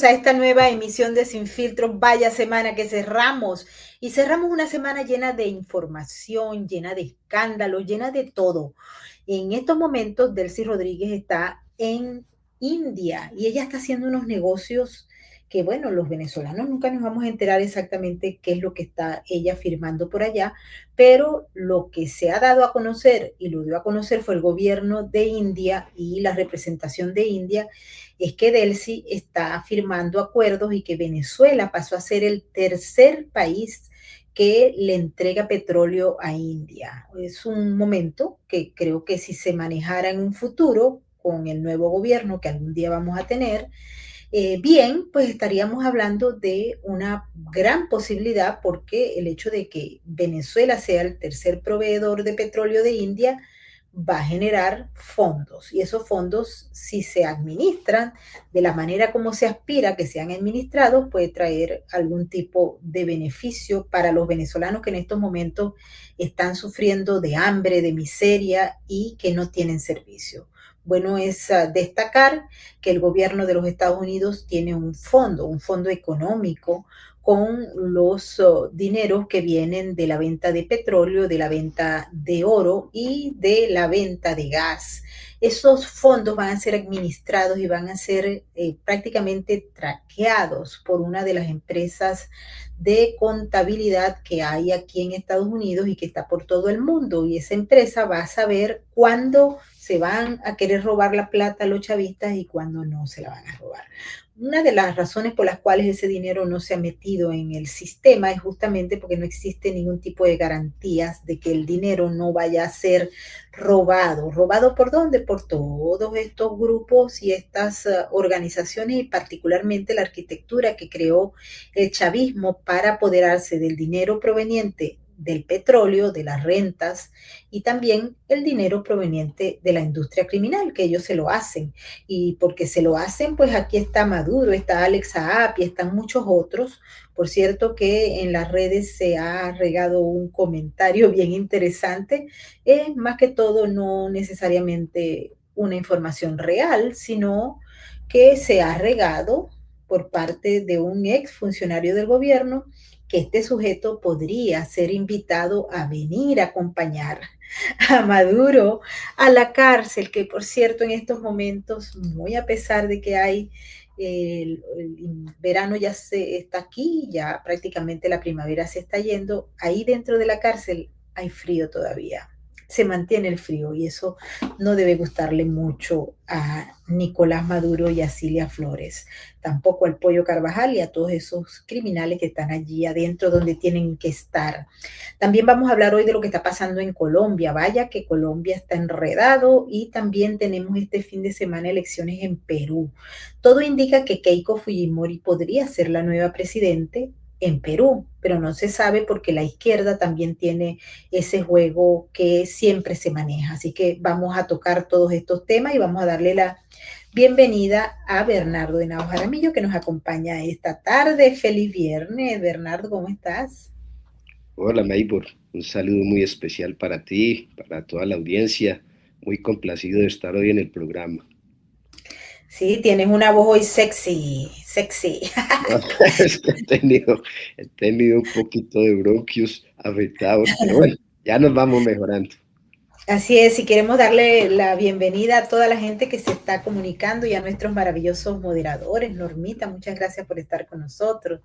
A esta nueva emisión de Sin Filtro, vaya semana que cerramos. Y cerramos una semana llena de información, llena de escándalos, llena de todo. En estos momentos, Delcy Rodríguez está en India y ella está haciendo unos negocios que, bueno, los venezolanos nunca nos vamos a enterar exactamente qué es lo que está ella firmando por allá, pero lo que se ha dado a conocer y lo dio a conocer fue el gobierno de India y la representación de India, es que Delcy está firmando acuerdos y que Venezuela pasó a ser el tercer país que le entrega petróleo a India. Es un momento que creo que si se manejara en un futuro con el nuevo gobierno que algún día vamos a tener, bien, pues estaríamos hablando de una gran posibilidad porque el hecho de que Venezuela sea el tercer proveedor de petróleo de India va a generar fondos y esos fondos, si se administran de la manera como se aspira que sean administrados, puede traer algún tipo de beneficio para los venezolanos que en estos momentos están sufriendo de hambre, de miseria y que no tienen servicio. Bueno, es destacar que el gobierno de los Estados Unidos tiene un fondo económico con los dineros que vienen de la venta de petróleo, de la venta de oro y de la venta de gas. Esos fondos van a ser administrados y van a ser prácticamente traqueados por una de las empresas de contabilidad que hay aquí en Estados Unidos y que está por todo el mundo. Y esa empresa va a saber cuándo se van a querer robar la plata a los chavistas y cuándo no se la van a robar. Una de las razones por las cuales ese dinero no se ha metido en el sistema es justamente porque no existe ningún tipo de garantías de que el dinero no vaya a ser robado. ¿Robado por dónde? Por todos estos grupos y estas organizaciones y particularmente la arquitectura que creó el chavismo para apoderarse del dinero proveniente del petróleo, de las rentas y también el dinero proveniente de la industria criminal, que ellos se lo hacen. Y porque se lo hacen, pues aquí está Maduro, está Alex Saab y están muchos otros. Por cierto que en las redes se ha regado un comentario bien interesante, más que todo no necesariamente una información real, sino que se ha regado por parte de un ex funcionario del gobierno que este sujeto podría ser invitado a venir a acompañar a Maduro a la cárcel, que por cierto en estos momentos, muy a pesar de que hay el verano ya se está aquí, ya prácticamente la primavera se está yendo, ahí dentro de la cárcel hay frío todavía. Se mantiene el frío y eso no debe gustarle mucho a Nicolás Maduro y a Cilia Flores, tampoco al Pollo Carvajal y a todos esos criminales que están allí adentro donde tienen que estar. También vamos a hablar hoy de lo que está pasando en Colombia. Vaya que Colombia está enredado y también tenemos este fin de semana elecciones en Perú. Todo indica que Keiko Fujimori podría ser la nueva presidente en Perú, pero no se sabe porque la izquierda también tiene ese juego que siempre se maneja. Así que vamos a tocar todos estos temas y vamos a darle la bienvenida a Bernardo de Navas Jaramillo que nos acompaña esta tarde. Feliz viernes, Bernardo, ¿cómo estás? Hola, Maybor. Un saludo muy especial para ti, para toda la audiencia. Muy complacido de estar hoy en el programa. Sí, tienes una voz hoy sexy, sexy. No, es que he tenido un poquito de bronquios afectados, pero bueno, ya nos vamos mejorando. Así es, y queremos darle la bienvenida a toda la gente que se está comunicando y a nuestros maravillosos moderadores. Normita, muchas gracias por estar con nosotros.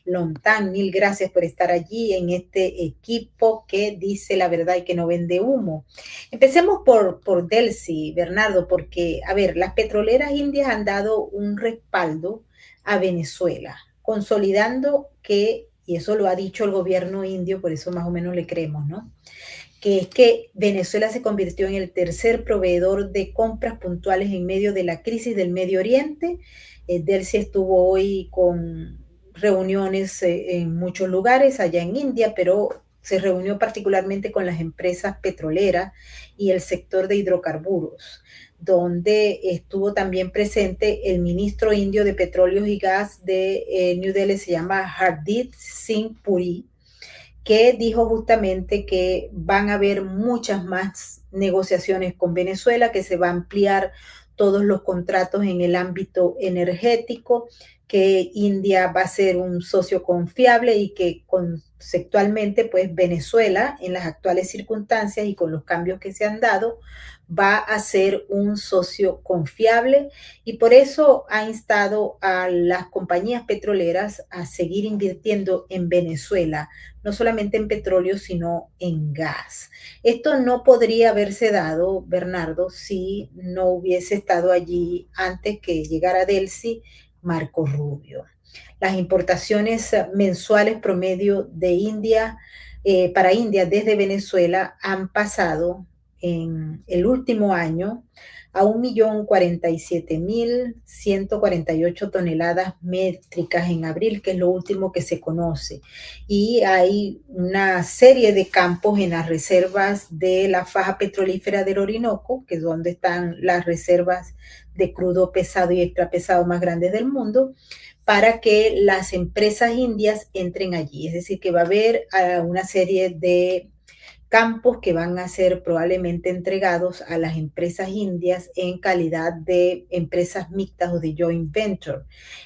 Lontan, mil gracias por estar allí en este equipo que dice la verdad y que no vende humo. Empecemos por Delcy, Bernardo, porque, a ver, las petroleras indias han dado un respaldo a Venezuela, consolidando que, y eso lo ha dicho el gobierno indio, por eso más o menos le creemos, ¿no? Que es que Venezuela se convirtió en el tercer proveedor de compras puntuales en medio de la crisis del Medio Oriente. Delcy estuvo hoy con reuniones en muchos lugares allá en India, pero se reunió particularmente con las empresas petroleras y el sector de hidrocarburos, donde estuvo también presente el ministro indio de Petróleos y Gas de New Delhi, se llama Hardeep Singh Puri, que dijo justamente que van a haber muchas más negociaciones con Venezuela, que se va a ampliar todos los contratos en el ámbito energético, que India va a ser un socio confiable y que conceptualmente, pues Venezuela, en las actuales circunstancias y con los cambios que se han dado, va a ser un socio confiable y por eso ha instado a las compañías petroleras a seguir invirtiendo en Venezuela, no solamente en petróleo, sino en gas. Esto no podría haberse dado, Bernardo, si no hubiese estado allí antes que llegara Delcy Marco Rubio. Las importaciones mensuales promedio de India para India desde Venezuela han pasado en el último año a 1.047.148 toneladas métricas en abril, que es lo último que se conoce. Y hay una serie de campos en las reservas de la faja petrolífera del Orinoco, que es donde están las reservas de crudo pesado y extra pesado más grandes del mundo, para que las empresas indias entren allí. Es decir, que va a haber una serie de campos que van a ser probablemente entregados a las empresas indias en calidad de empresas mixtas o de joint venture.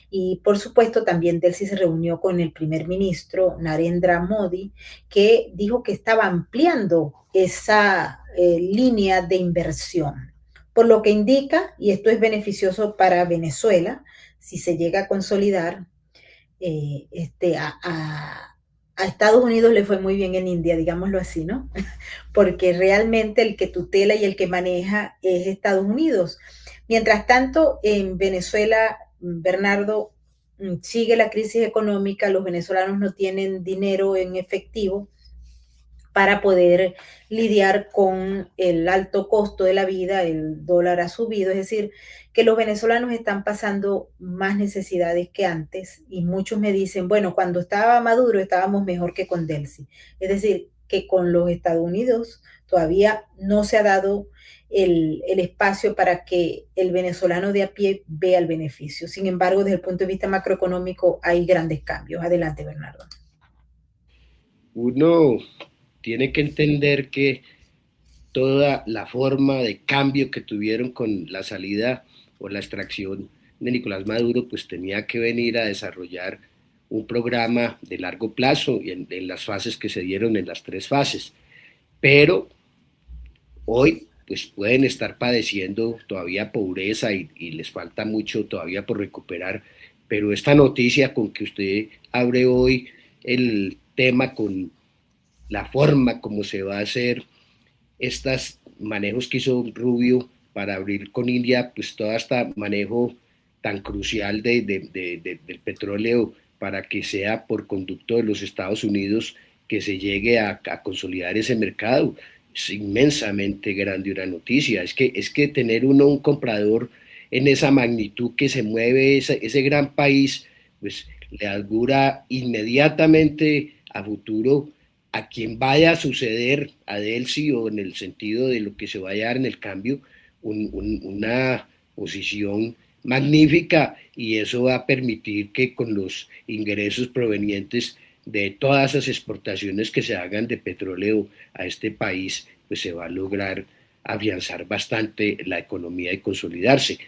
Y por supuesto también Delcy se reunió con el primer ministro Narendra Modi, que dijo que estaba ampliando esa línea de inversión. Por lo que indica, y esto es beneficioso para Venezuela, si se llega a consolidar, a Estados Unidos le fue muy bien en India, digámoslo así, ¿no? Porque realmente el que tutela y el que maneja es Estados Unidos. Mientras tanto, en Venezuela, Bernardo, sigue la crisis económica, los venezolanos no tienen dinero en efectivo para poder lidiar con el alto costo de la vida, el dólar ha subido, es decir, que los venezolanos están pasando más necesidades que antes y muchos me dicen, bueno, cuando estaba Maduro estábamos mejor que con Delcy, es decir, que con los Estados Unidos todavía no se ha dado el espacio para que el venezolano de a pie vea el beneficio. Sin embargo, desde el punto de vista macroeconómico hay grandes cambios. Adelante, Bernardo. Uno tiene que entender que toda la forma de cambio que tuvieron con la salida o la extracción de Nicolás Maduro, pues tenía que venir a desarrollar un programa de largo plazo y en las fases que se dieron en las tres fases. Pero hoy pues pueden estar padeciendo todavía pobreza y les falta mucho todavía por recuperar, pero esta noticia con que usted abre hoy el tema con la forma como se va a hacer estos manejos que hizo Rubio para abrir con India, pues todo este manejo tan crucial del petróleo para que sea por conducto de los Estados Unidos que se llegue a consolidar ese mercado. Es inmensamente grande una noticia. Es que tener uno un comprador en esa magnitud que se mueve ese gran país, pues le augura inmediatamente a futuro a quien vaya a suceder a Delcy o en el sentido de lo que se vaya a dar en el cambio, una posición magnífica y eso va a permitir que con los ingresos provenientes de todas esas exportaciones que se hagan de petróleo a este país, pues se va a lograr afianzar bastante la economía y consolidarse.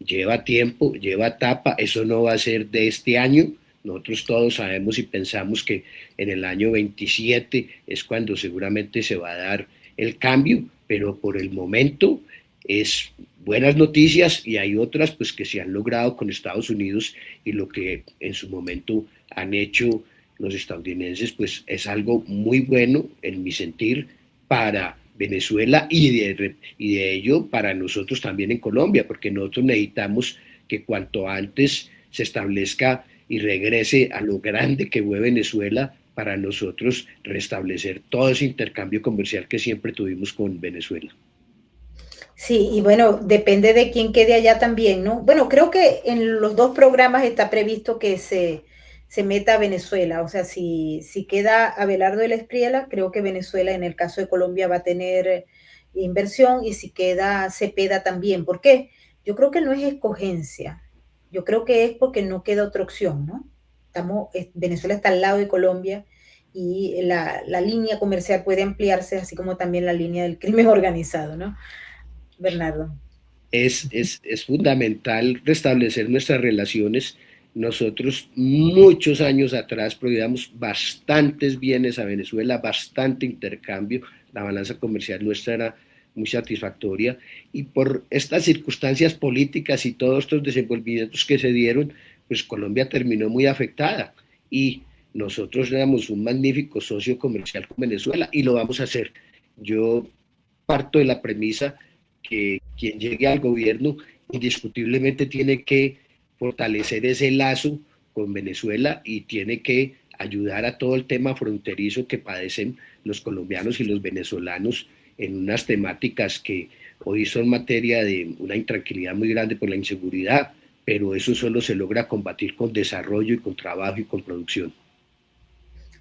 Lleva tiempo, lleva etapa, eso no va a ser de este año. Nosotros todos sabemos y pensamos que en el año 27 es cuando seguramente se va a dar el cambio, pero por el momento es buenas noticias y hay otras pues que se han logrado con Estados Unidos y lo que en su momento han hecho los estadounidenses pues es algo muy bueno en mi sentir para Venezuela y de ello para nosotros también en Colombia, porque nosotros necesitamos que cuanto antes se establezca y regrese a lo grande que fue Venezuela para nosotros restablecer todo ese intercambio comercial que siempre tuvimos con Venezuela. Sí, y bueno, depende de quién quede allá también, ¿no? Bueno, creo que en los dos programas está previsto que se meta a Venezuela, o sea, si queda Abelardo de la Espriella, creo que Venezuela en el caso de Colombia va a tener inversión y si queda Cepeda también. ¿Por qué? Yo creo que no es escogencia, yo creo que es porque no queda otra opción, ¿no? Venezuela está al lado de Colombia y la línea comercial puede ampliarse, así como también la línea del crimen organizado, ¿no? Bernardo. Es fundamental restablecer nuestras relaciones nosotros muchos años atrás prohibíamos bastantes bienes a Venezuela, bastante intercambio, la balanza comercial nuestra era muy satisfactoria y por estas circunstancias políticas y todos estos desenvolvimientos que se dieron, pues Colombia terminó muy afectada y nosotros éramos un magnífico socio comercial con Venezuela y lo vamos a hacer. Yo parto de la premisa que quien llegue al gobierno indiscutiblemente tiene que fortalecer ese lazo con Venezuela y tiene que ayudar a todo el tema fronterizo que padecen los colombianos y los venezolanos en unas temáticas que hoy son materia de una intranquilidad muy grande por la inseguridad, pero eso solo se logra combatir con desarrollo y con trabajo y con producción.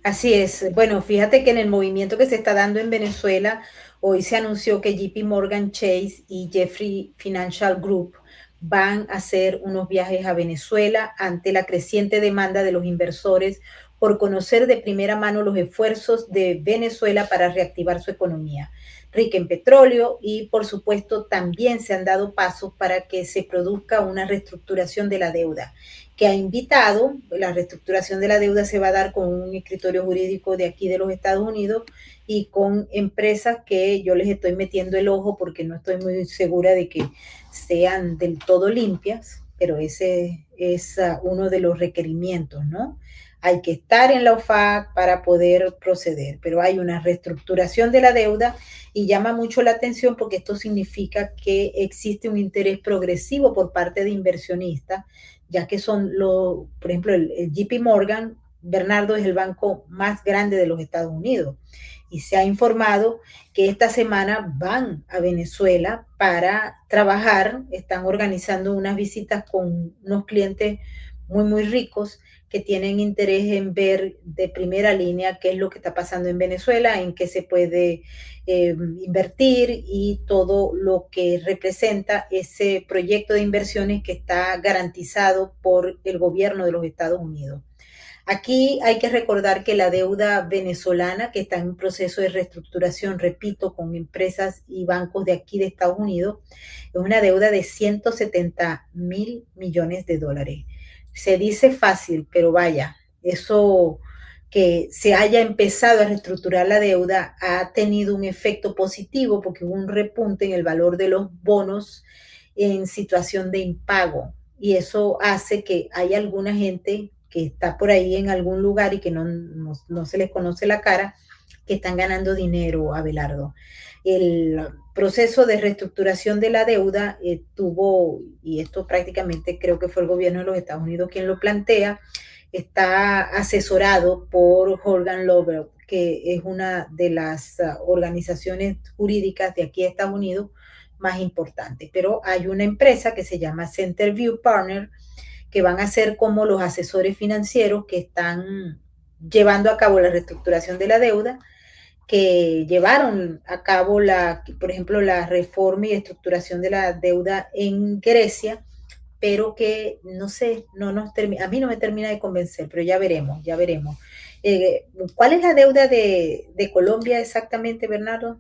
Así es. Bueno, fíjate que en el movimiento que se está dando en Venezuela, hoy se anunció que JP Morgan Chase y Jeffrey Financial Group van a hacer unos viajes a Venezuela ante la creciente demanda de los inversores por conocer de primera mano los esfuerzos de Venezuela para reactivar su economía, rica en petróleo, y por supuesto también se han dado pasos para que se produzca una reestructuración de la deuda que ha invitado. La reestructuración de la deuda se va a dar con un escritorio jurídico de aquí de los Estados Unidos y con empresas que yo les estoy metiendo el ojo porque no estoy muy segura de que sean del todo limpias, pero ese es uno de los requerimientos, ¿no? Hay que estar en la OFAC para poder proceder, pero hay una reestructuración de la deuda y llama mucho la atención porque esto significa que existe un interés progresivo por parte de inversionistas, ya que son los, por ejemplo, el JP Morgan, Bernardo, es el banco más grande de los Estados Unidos y se ha informado que esta semana van a Venezuela para trabajar, están organizando unas visitas con unos clientes muy ricos que tienen interés en ver de primera línea qué es lo que está pasando en Venezuela, en qué se puede invertir y todo lo que representa ese proyecto de inversiones que está garantizado por el gobierno de los Estados Unidos. Aquí hay que recordar que la deuda venezolana, que está en un proceso de reestructuración, repito, con empresas y bancos de aquí de Estados Unidos, es una deuda de 170.000 millones de dólares. Se dice fácil, pero vaya, eso que se haya empezado a reestructurar la deuda ha tenido un efecto positivo porque hubo un repunte en el valor de los bonos en situación de impago y eso hace que haya alguna gente que está por ahí en algún lugar y que no se les conoce la cara, que están ganando dinero, Abelardo. El proceso de reestructuración de la deuda tuvo, y esto prácticamente creo que fue el gobierno de los Estados Unidos quien lo plantea, está asesorado por Hogan Lovells, que es una de las organizaciones jurídicas de aquí de Estados Unidos más importantes. Pero hay una empresa que se llama Centerview Partners, que van a ser como los asesores financieros que están llevando a cabo la reestructuración de la deuda, que llevaron a cabo, por ejemplo, la reforma y estructuración de la deuda en Grecia, pero que no sé, a mí no me termina de convencer, pero ya veremos, ya veremos. ¿Cuál es la deuda de Colombia exactamente, Bernardo?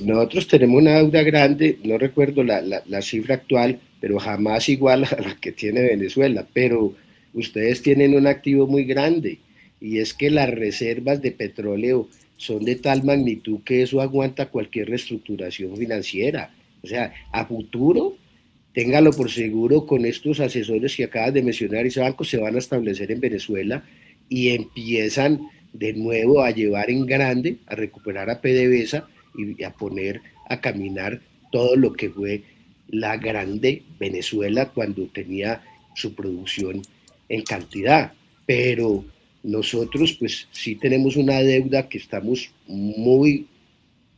Nosotros tenemos una deuda grande, no recuerdo la cifra actual, pero jamás igual a la que tiene Venezuela, pero ustedes tienen un activo muy grande y es que las reservas de petróleo son de tal magnitud que eso aguanta cualquier reestructuración financiera. O sea, a futuro, téngalo por seguro, con estos asesores que acabas de mencionar, ese banco se van a establecer en Venezuela y empiezan de nuevo a llevar en grande, a recuperar a PDVSA y a poner a caminar todo lo que fue la grande Venezuela cuando tenía su producción en cantidad. Pero nosotros pues sí tenemos una deuda que estamos muy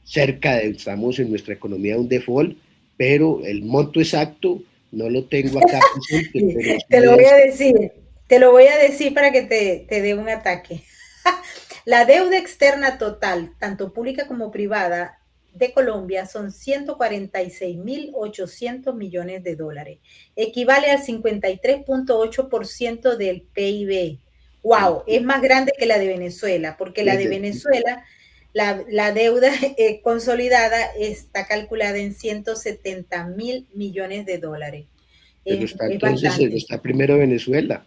cerca de, estamos en nuestra economía un default, pero el monto exacto no lo tengo acá presente, pero Te sí lo voy es, a decir, te lo voy a decir para que te dé un ataque. La deuda externa total, tanto pública como privada, de Colombia son 146.800 millones de dólares. Equivale al 53.8% del PIB. ¡Wow! Es más grande que la de Venezuela, porque la de Venezuela, la deuda consolidada está calculada en 170.000 millones de dólares. Pero está es entonces, bastante. está primero Venezuela.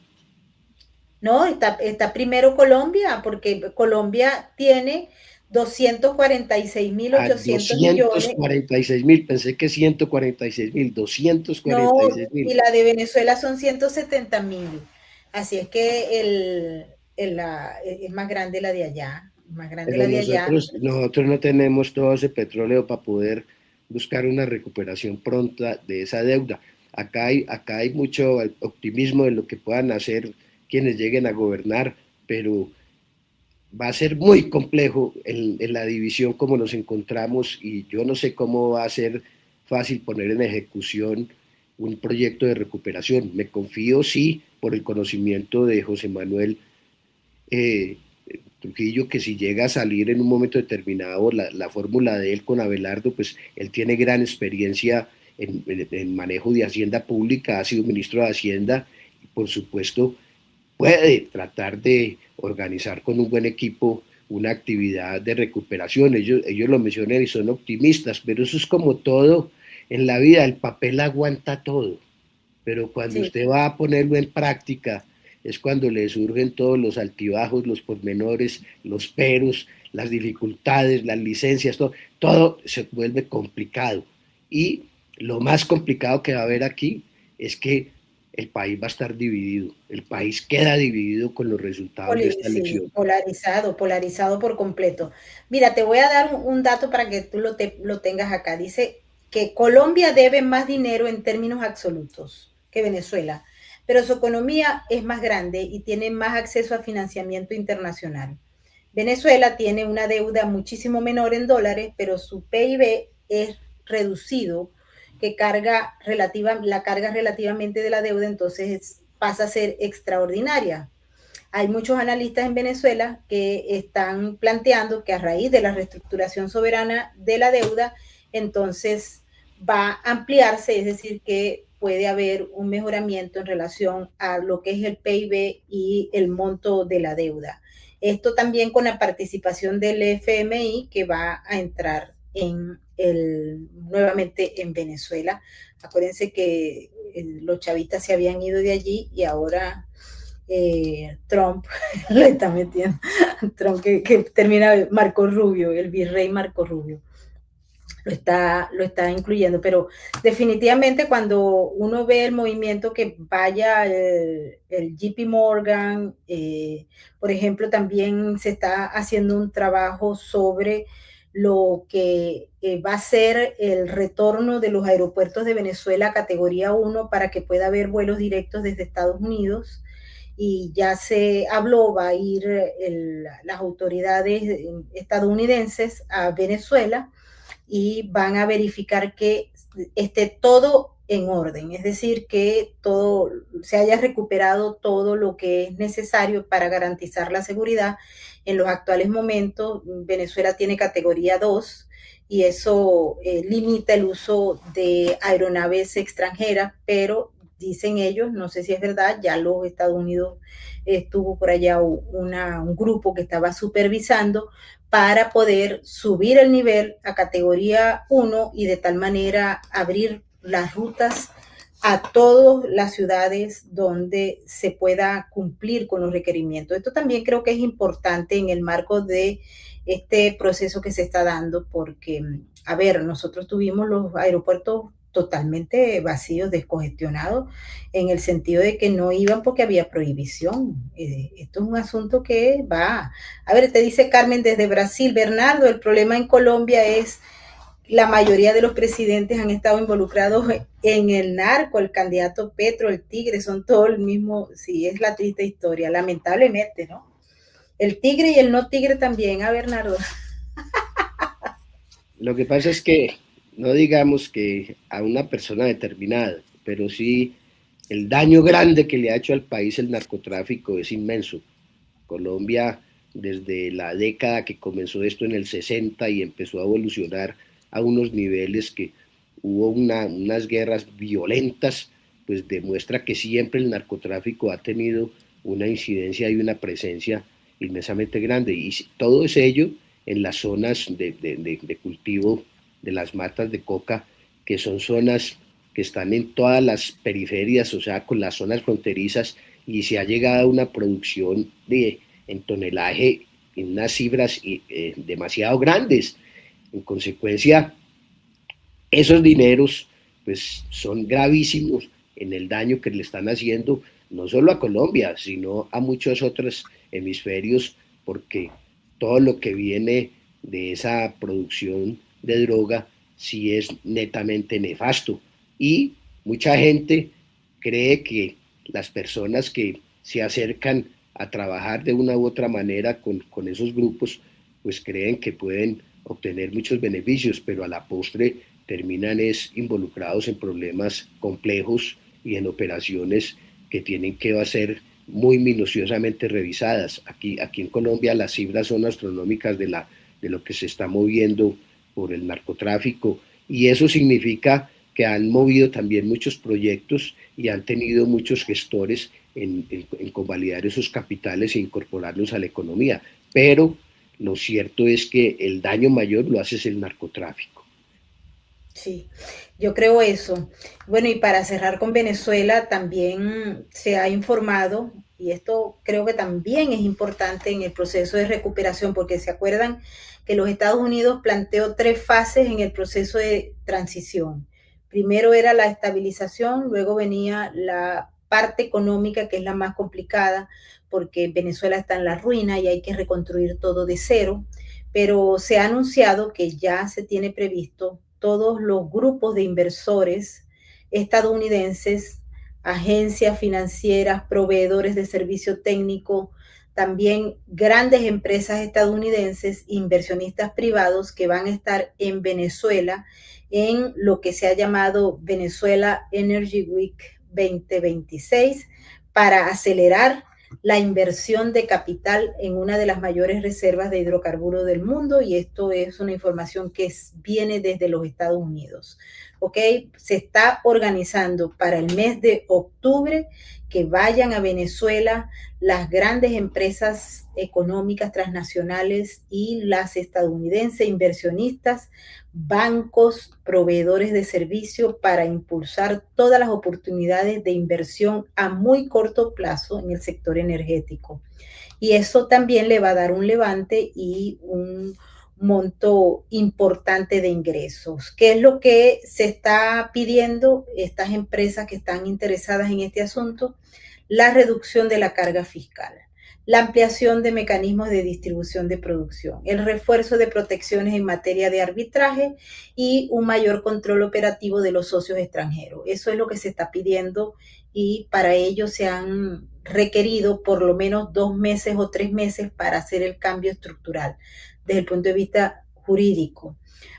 No, está primero Colombia, porque Colombia tiene A 246.800 doscientos millones. cuarenta y seis mil, pensé que 146.000, doscientos No, cuarenta y seis y mil. la de Venezuela son 170.000. Así es que es más grande la de allá, más grande Pero la de allá. nosotros no tenemos todo ese petróleo para poder buscar una recuperación pronta de esa deuda. Acá hay mucho optimismo de lo que puedan hacer quienes lleguen a gobernar, pero va a ser muy complejo en la división como nos encontramos y yo no sé cómo va a ser fácil poner en ejecución un proyecto de recuperación. Me confío, sí, por el conocimiento de José Manuel eh, Trujillo, que si llega a salir en un momento determinado la fórmula de él con Abelardo, pues él tiene gran experiencia en manejo de hacienda pública, ha sido ministro de Hacienda y por supuesto puede tratar de organizar con un buen equipo una actividad de recuperación. Ellos lo mencionan y son optimistas, pero eso es como todo en la vida, el papel aguanta todo, pero cuando Sí, usted va a ponerlo en práctica es cuando le surgen todos los altibajos, los pormenores, los peros, las dificultades, las licencias, todo se vuelve complicado. Y lo más complicado que va a haber aquí es que el país va a estar dividido, el país queda dividido con los resultados de esta sí, elección. polarizado por completo. Mira, te voy a dar un dato para que tú lo tengas acá. Dice que Colombia debe más dinero en términos absolutos que Venezuela, pero su economía es más grande y tiene más acceso a financiamiento internacional. Venezuela tiene una deuda muchísimo menor en dólares, pero su PIB es reducido, que la carga relativamente de la deuda entonces pasa a ser extraordinaria. Hay muchos analistas en Venezuela que están planteando que a raíz de la reestructuración soberana de la deuda, entonces va a ampliarse, es decir, que puede haber un mejoramiento en relación a lo que es el PIB y el monto de la deuda. Esto también con la participación del FMI que va a entrar nuevamente en Venezuela. Acuérdense que los chavistas se habían ido de allí y ahora Trump le está metiendo, Trump que termina Marco Rubio, el virrey Marco Rubio, lo está incluyendo, pero definitivamente cuando uno ve el movimiento que vaya el JP Morgan, por ejemplo, también se está haciendo un trabajo sobre lo que va a ser el retorno de los aeropuertos de Venezuela a categoría 1 para que pueda haber vuelos directos desde Estados Unidos y ya se habló, va a ir las autoridades estadounidenses a Venezuela y van a verificar que esté todo en orden, es decir, que todo se haya recuperado todo lo que es necesario para garantizar la seguridad. En los actuales momentos, Venezuela tiene categoría 2 y eso limita el uso de aeronaves extranjeras, pero dicen ellos, no sé si es verdad, ya los Estados Unidos estuvo por allá un grupo que estaba supervisando para poder subir el nivel a categoría 1 y de tal manera abrir las rutas a todas las ciudades donde se pueda cumplir con los requerimientos. Esto también creo que es importante en el marco de este proceso que se está dando porque, a ver, nosotros tuvimos los aeropuertos totalmente vacíos, descongestionados, en el sentido de que no iban porque había prohibición. Esto es un asunto que va. A ver, te dice Carmen desde Brasil, Bernardo, el problema en Colombia es la mayoría de los presidentes han estado involucrados en el narco, el candidato Petro, el Tigre, son todo el mismo, sí, es la triste historia, lamentablemente, ¿no? El Tigre y el no Tigre también, a Bernardo. Lo que pasa es que no digamos que a una persona determinada, pero sí el daño grande que le ha hecho al país el narcotráfico es inmenso. Colombia, desde la década que comenzó esto en el 60 y empezó a evolucionar a unos niveles que hubo unas guerras violentas, pues demuestra que siempre el narcotráfico ha tenido una incidencia y una presencia inmensamente grande. Y todo es ello en las zonas de cultivo de las matas de coca, que son zonas que están en todas las periferias, o sea, con las zonas fronterizas, y se ha llegado a una producción en tonelaje en unas cifras demasiado grandes. En consecuencia, esos dineros pues son gravísimos en el daño que le están haciendo no solo a Colombia, sino a muchos otros hemisferios, porque todo lo que viene de esa producción de droga sí es netamente nefasto. Y mucha gente cree que las personas que se acercan a trabajar de una u otra manera con esos grupos, pues creen que pueden obtener muchos beneficios, pero a la postre terminan es involucrados en problemas complejos y en operaciones que tienen que ser muy minuciosamente revisadas. Aquí en Colombia las cifras son astronómicas de lo que se está moviendo por el narcotráfico, y eso significa que han movido también muchos proyectos y han tenido muchos gestores en convalidar esos capitales e incorporarlos a la economía. Pero lo cierto es que el daño mayor lo hace el narcotráfico. Sí, yo creo eso. Bueno, y para cerrar con Venezuela, también se ha informado, y esto creo que también es importante en el proceso de recuperación, porque se acuerdan que los Estados Unidos planteó 3 fases en el proceso de transición. Primero era la estabilización, luego venía la parte económica, que es la más complicada, porque Venezuela está en la ruina y hay que reconstruir todo de cero, pero se ha anunciado que ya se tiene previsto todos los grupos de inversores estadounidenses, agencias financieras, proveedores de servicio técnico, también grandes empresas estadounidenses, inversionistas privados que van a estar en Venezuela en lo que se ha llamado Venezuela Energy Week 2026 para acelerar la inversión de capital en una de las mayores reservas de hidrocarburos del mundo, y esto es una información que viene desde los Estados Unidos. ¿Ok? Se está organizando para el mes de octubre que vayan a Venezuela las grandes empresas económicas transnacionales y las estadounidenses, inversionistas, bancos, proveedores de servicio, para impulsar todas las oportunidades de inversión a muy corto plazo en el sector energético. Y eso también le va a dar un levante y un monto importante de ingresos. ¿Qué es lo que se está pidiendo estas empresas que están interesadas en este asunto? La reducción de la carga fiscal, la ampliación de mecanismos de distribución de producción, el refuerzo de protecciones en materia de arbitraje y un mayor control operativo de los socios extranjeros. Eso es lo que se está pidiendo, y para ello se han requerido por lo menos 2 meses o 3 meses para hacer el cambio estructural desde el punto de vista jurídico.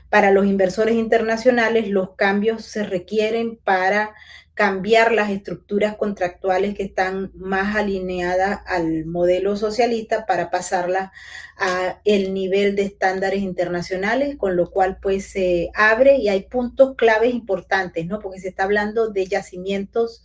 Para los inversores internacionales, los cambios se requieren para cambiar las estructuras contractuales que están más alineadas al modelo socialista para pasarlas a el nivel de estándares internacionales, con lo cual pues se abre y hay puntos claves importantes, ¿no? Porque se está hablando de yacimientos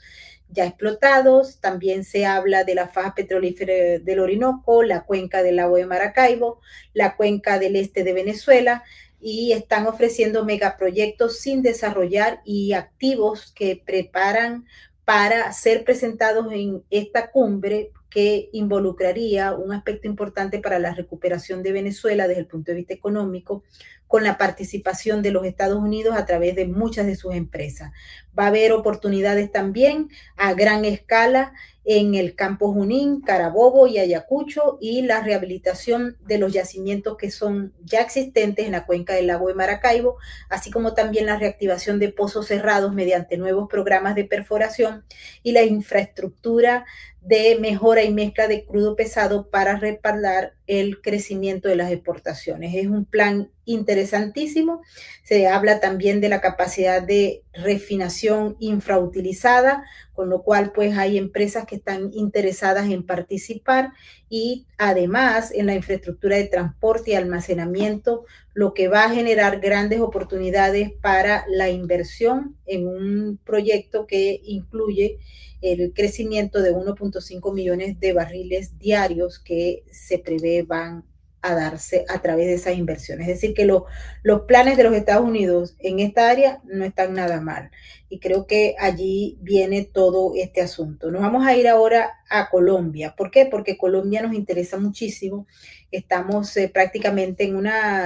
ya explotados, también se habla de la faja petrolífera del Orinoco, la cuenca del lago de Maracaibo, la cuenca del este de Venezuela, y están ofreciendo megaproyectos sin desarrollar y activos que preparan para ser presentados en esta cumbre, que involucraría un aspecto importante para la recuperación de Venezuela desde el punto de vista económico, con la participación de los Estados Unidos a través de muchas de sus empresas. Va a haber oportunidades también a gran escala en el Campo Junín, Carabobo y Ayacucho, y la rehabilitación de los yacimientos que son ya existentes en la cuenca del lago de Maracaibo, así como también la reactivación de pozos cerrados mediante nuevos programas de perforación y la infraestructura de mejora y mezcla de crudo pesado para respaldar el crecimiento de las exportaciones. Es un plan interesantísimo. Se habla también de la capacidad de refinación infrautilizada, con lo cual pues hay empresas que están interesadas en participar, y además en la infraestructura de transporte y almacenamiento, lo que va a generar grandes oportunidades para la inversión en un proyecto que incluye el crecimiento de 1.5 millones de barriles diarios que se prevé van a a darse a través de esas inversiones. Es decir, que los planes de los Estados Unidos en esta área no están nada mal. Y creo que allí viene todo este asunto. Nos vamos a ir ahora a Colombia. ¿Por qué? Porque Colombia nos interesa muchísimo. Estamos prácticamente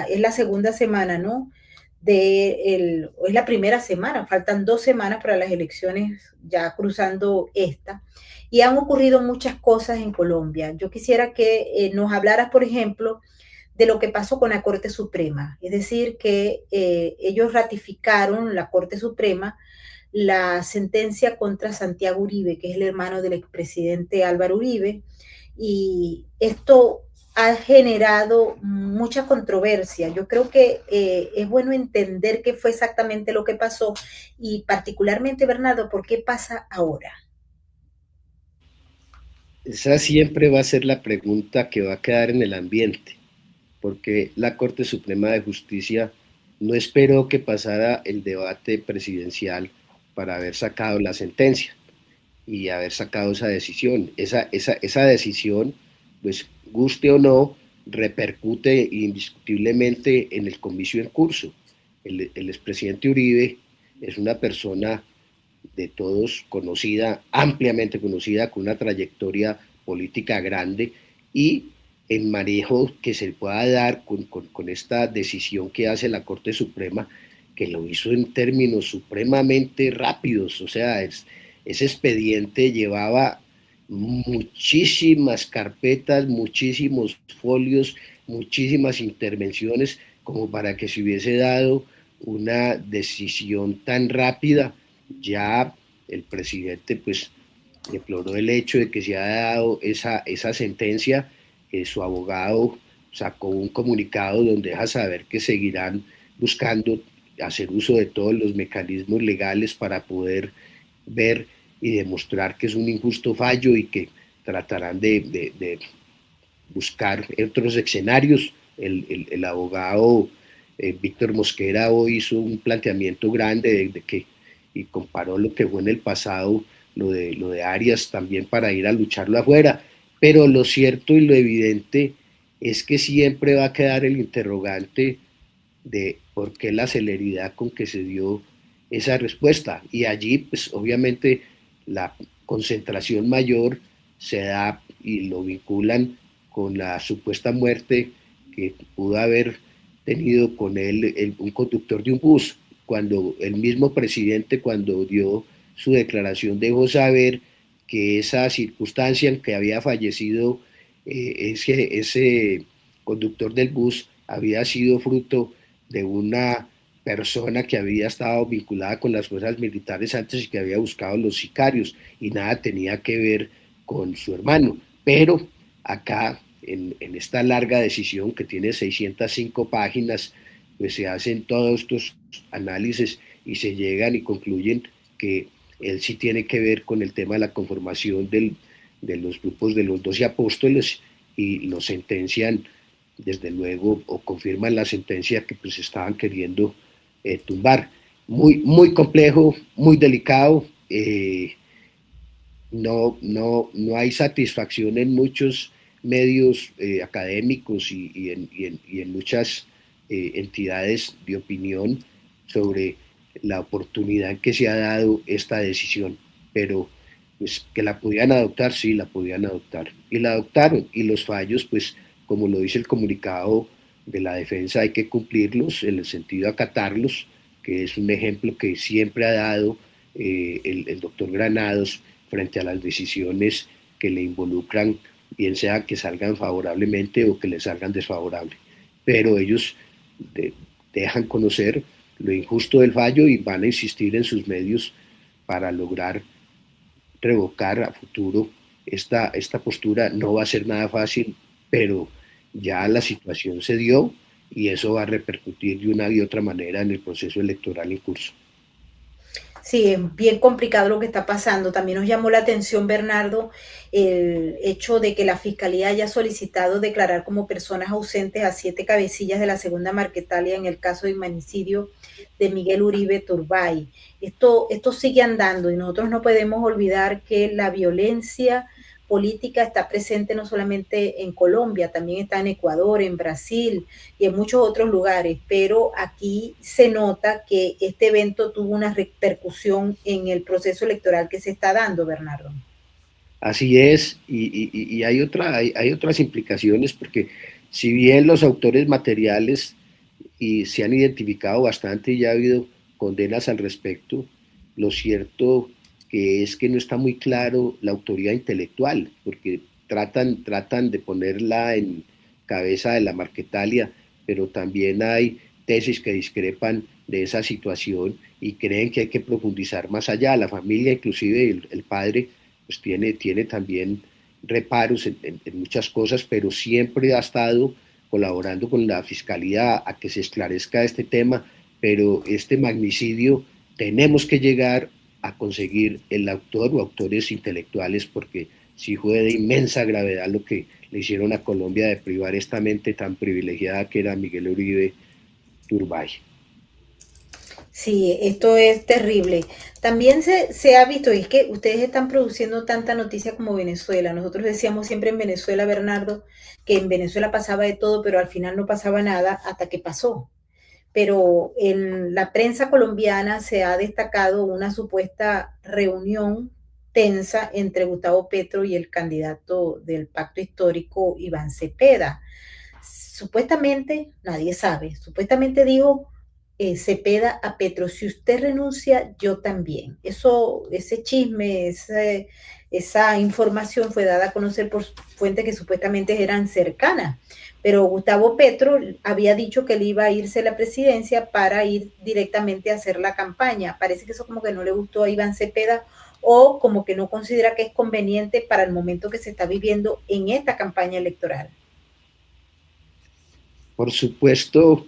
es la segunda semana, ¿no? Es la primera semana, faltan 2 semanas para las elecciones, ya cruzando esta, y han ocurrido muchas cosas en Colombia. Yo quisiera que nos hablaras, por ejemplo, de lo que pasó con la Corte Suprema, es decir, que ellos ratificaron, la Corte Suprema, la sentencia contra Santiago Uribe, que es el hermano del expresidente Álvaro Uribe, y esto ha generado mucha controversia. Yo creo que es bueno entender qué fue exactamente lo que pasó y particularmente, Bernardo, ¿por qué pasa ahora? Esa siempre va a ser la pregunta que va a quedar en el ambiente, porque la Corte Suprema de Justicia no esperó que pasara el debate presidencial para haber sacado la sentencia y haber sacado esa decisión. Esa decisión, pues guste o no, repercute indiscutiblemente en el comicio en curso. El expresidente Uribe es una persona de todos conocida, ampliamente conocida, con una trayectoria política grande y el manejo que se pueda dar con esta decisión que hace la Corte Suprema, que lo hizo en términos supremamente rápidos, o sea, ese expediente llevaba muchísimas carpetas, muchísimos folios, muchísimas intervenciones, como para que se hubiese dado una decisión tan rápida. Ya el presidente pues deploró el hecho de que se ha dado esa sentencia. Su abogado sacó un comunicado donde deja saber que seguirán buscando hacer uso de todos los mecanismos legales para poder ver y demostrar que es un injusto fallo y que tratarán de buscar otros escenarios. El abogado Víctor Mosquera hoy hizo un planteamiento grande de que y comparó lo que fue en el pasado, lo de Arias también para ir a lucharlo afuera, pero lo cierto y lo evidente es que siempre va a quedar el interrogante de por qué la celeridad con que se dio esa respuesta. Y allí, pues obviamente, la concentración mayor se da y lo vinculan con la supuesta muerte que pudo haber tenido con él un conductor de un bus, cuando el mismo presidente, cuando dio su declaración, dejó saber que esa circunstancia en que había fallecido ese conductor del bus había sido fruto de una persona que había estado vinculada con las fuerzas militares antes y que había buscado a los sicarios y nada tenía que ver con su hermano. Pero acá, en esta larga decisión que tiene 605 páginas, pues se hacen todos estos análisis y se llegan y concluyen que él sí tiene que ver con el tema de la conformación de los grupos de los 12 apóstoles y lo sentencian desde luego o confirman la sentencia que pues estaban queriendo tumbar. Muy complejo, muy delicado. No hay satisfacción en muchos medios académicos y en muchas entidades de opinión sobre la oportunidad que se ha dado esta decisión, pero pues que la podían adoptar, sí, la podían adoptar, y la adoptaron, y los fallos, pues como lo dice el comunicado de la defensa, hay que cumplirlos, en el sentido de acatarlos, que es un ejemplo que siempre ha dado el doctor Granados frente a las decisiones que le involucran, bien sea que salgan favorablemente o que le salgan desfavorable. Pero ellos dejan conocer lo injusto del fallo y van a insistir en sus medios para lograr revocar a futuro esta postura. No va a ser nada fácil, pero ya la situación se dio y eso va a repercutir de una y otra manera en el proceso electoral en curso. Sí, es bien complicado lo que está pasando. También nos llamó la atención, Bernardo, el hecho de que la Fiscalía haya solicitado declarar como personas ausentes a 7 cabecillas de la segunda Marquetalia en el caso de magnicidio de Miguel Uribe Turbay. Esto sigue andando y nosotros no podemos olvidar que la violencia política está presente no solamente en Colombia, también está en Ecuador, en Brasil y en muchos otros lugares, pero aquí se nota que este evento tuvo una repercusión en el proceso electoral que se está dando, Bernardo. Así es, y hay otras implicaciones, porque si bien los autores materiales se han identificado bastante y ya ha habido condenas al respecto, lo cierto que es que no está muy claro la autoría intelectual, porque tratan de ponerla en cabeza de la Marquetalia, pero también hay tesis que discrepan de esa situación y creen que hay que profundizar más allá. La familia, inclusive el padre, pues tiene también reparos en muchas cosas, pero siempre ha estado colaborando con la Fiscalía a que se esclarezca este tema, pero este magnicidio tenemos que llegar a conseguir el autor o autores intelectuales, porque sí fue de inmensa gravedad lo que le hicieron a Colombia de privar esta mente tan privilegiada que era Miguel Uribe Turbay. Sí, esto es terrible. También se ha visto, y es que ustedes están produciendo tanta noticia como Venezuela. Nosotros decíamos siempre en Venezuela, Bernardo, que en Venezuela pasaba de todo, pero al final no pasaba nada hasta que pasó. Pero en la prensa colombiana se ha destacado una supuesta reunión tensa entre Gustavo Petro y el candidato del pacto histórico, Iván Cepeda. Supuestamente, nadie sabe, supuestamente dijo Cepeda a Petro, si usted renuncia, yo también. Ese chisme, esa información fue dada a conocer por fuentes que supuestamente eran cercanas, pero Gustavo Petro había dicho que él iba a irse a la presidencia para ir directamente a hacer la campaña. Parece que eso como que no le gustó a Iván Cepeda o como que no considera que es conveniente para el momento que se está viviendo en esta campaña electoral. Por supuesto,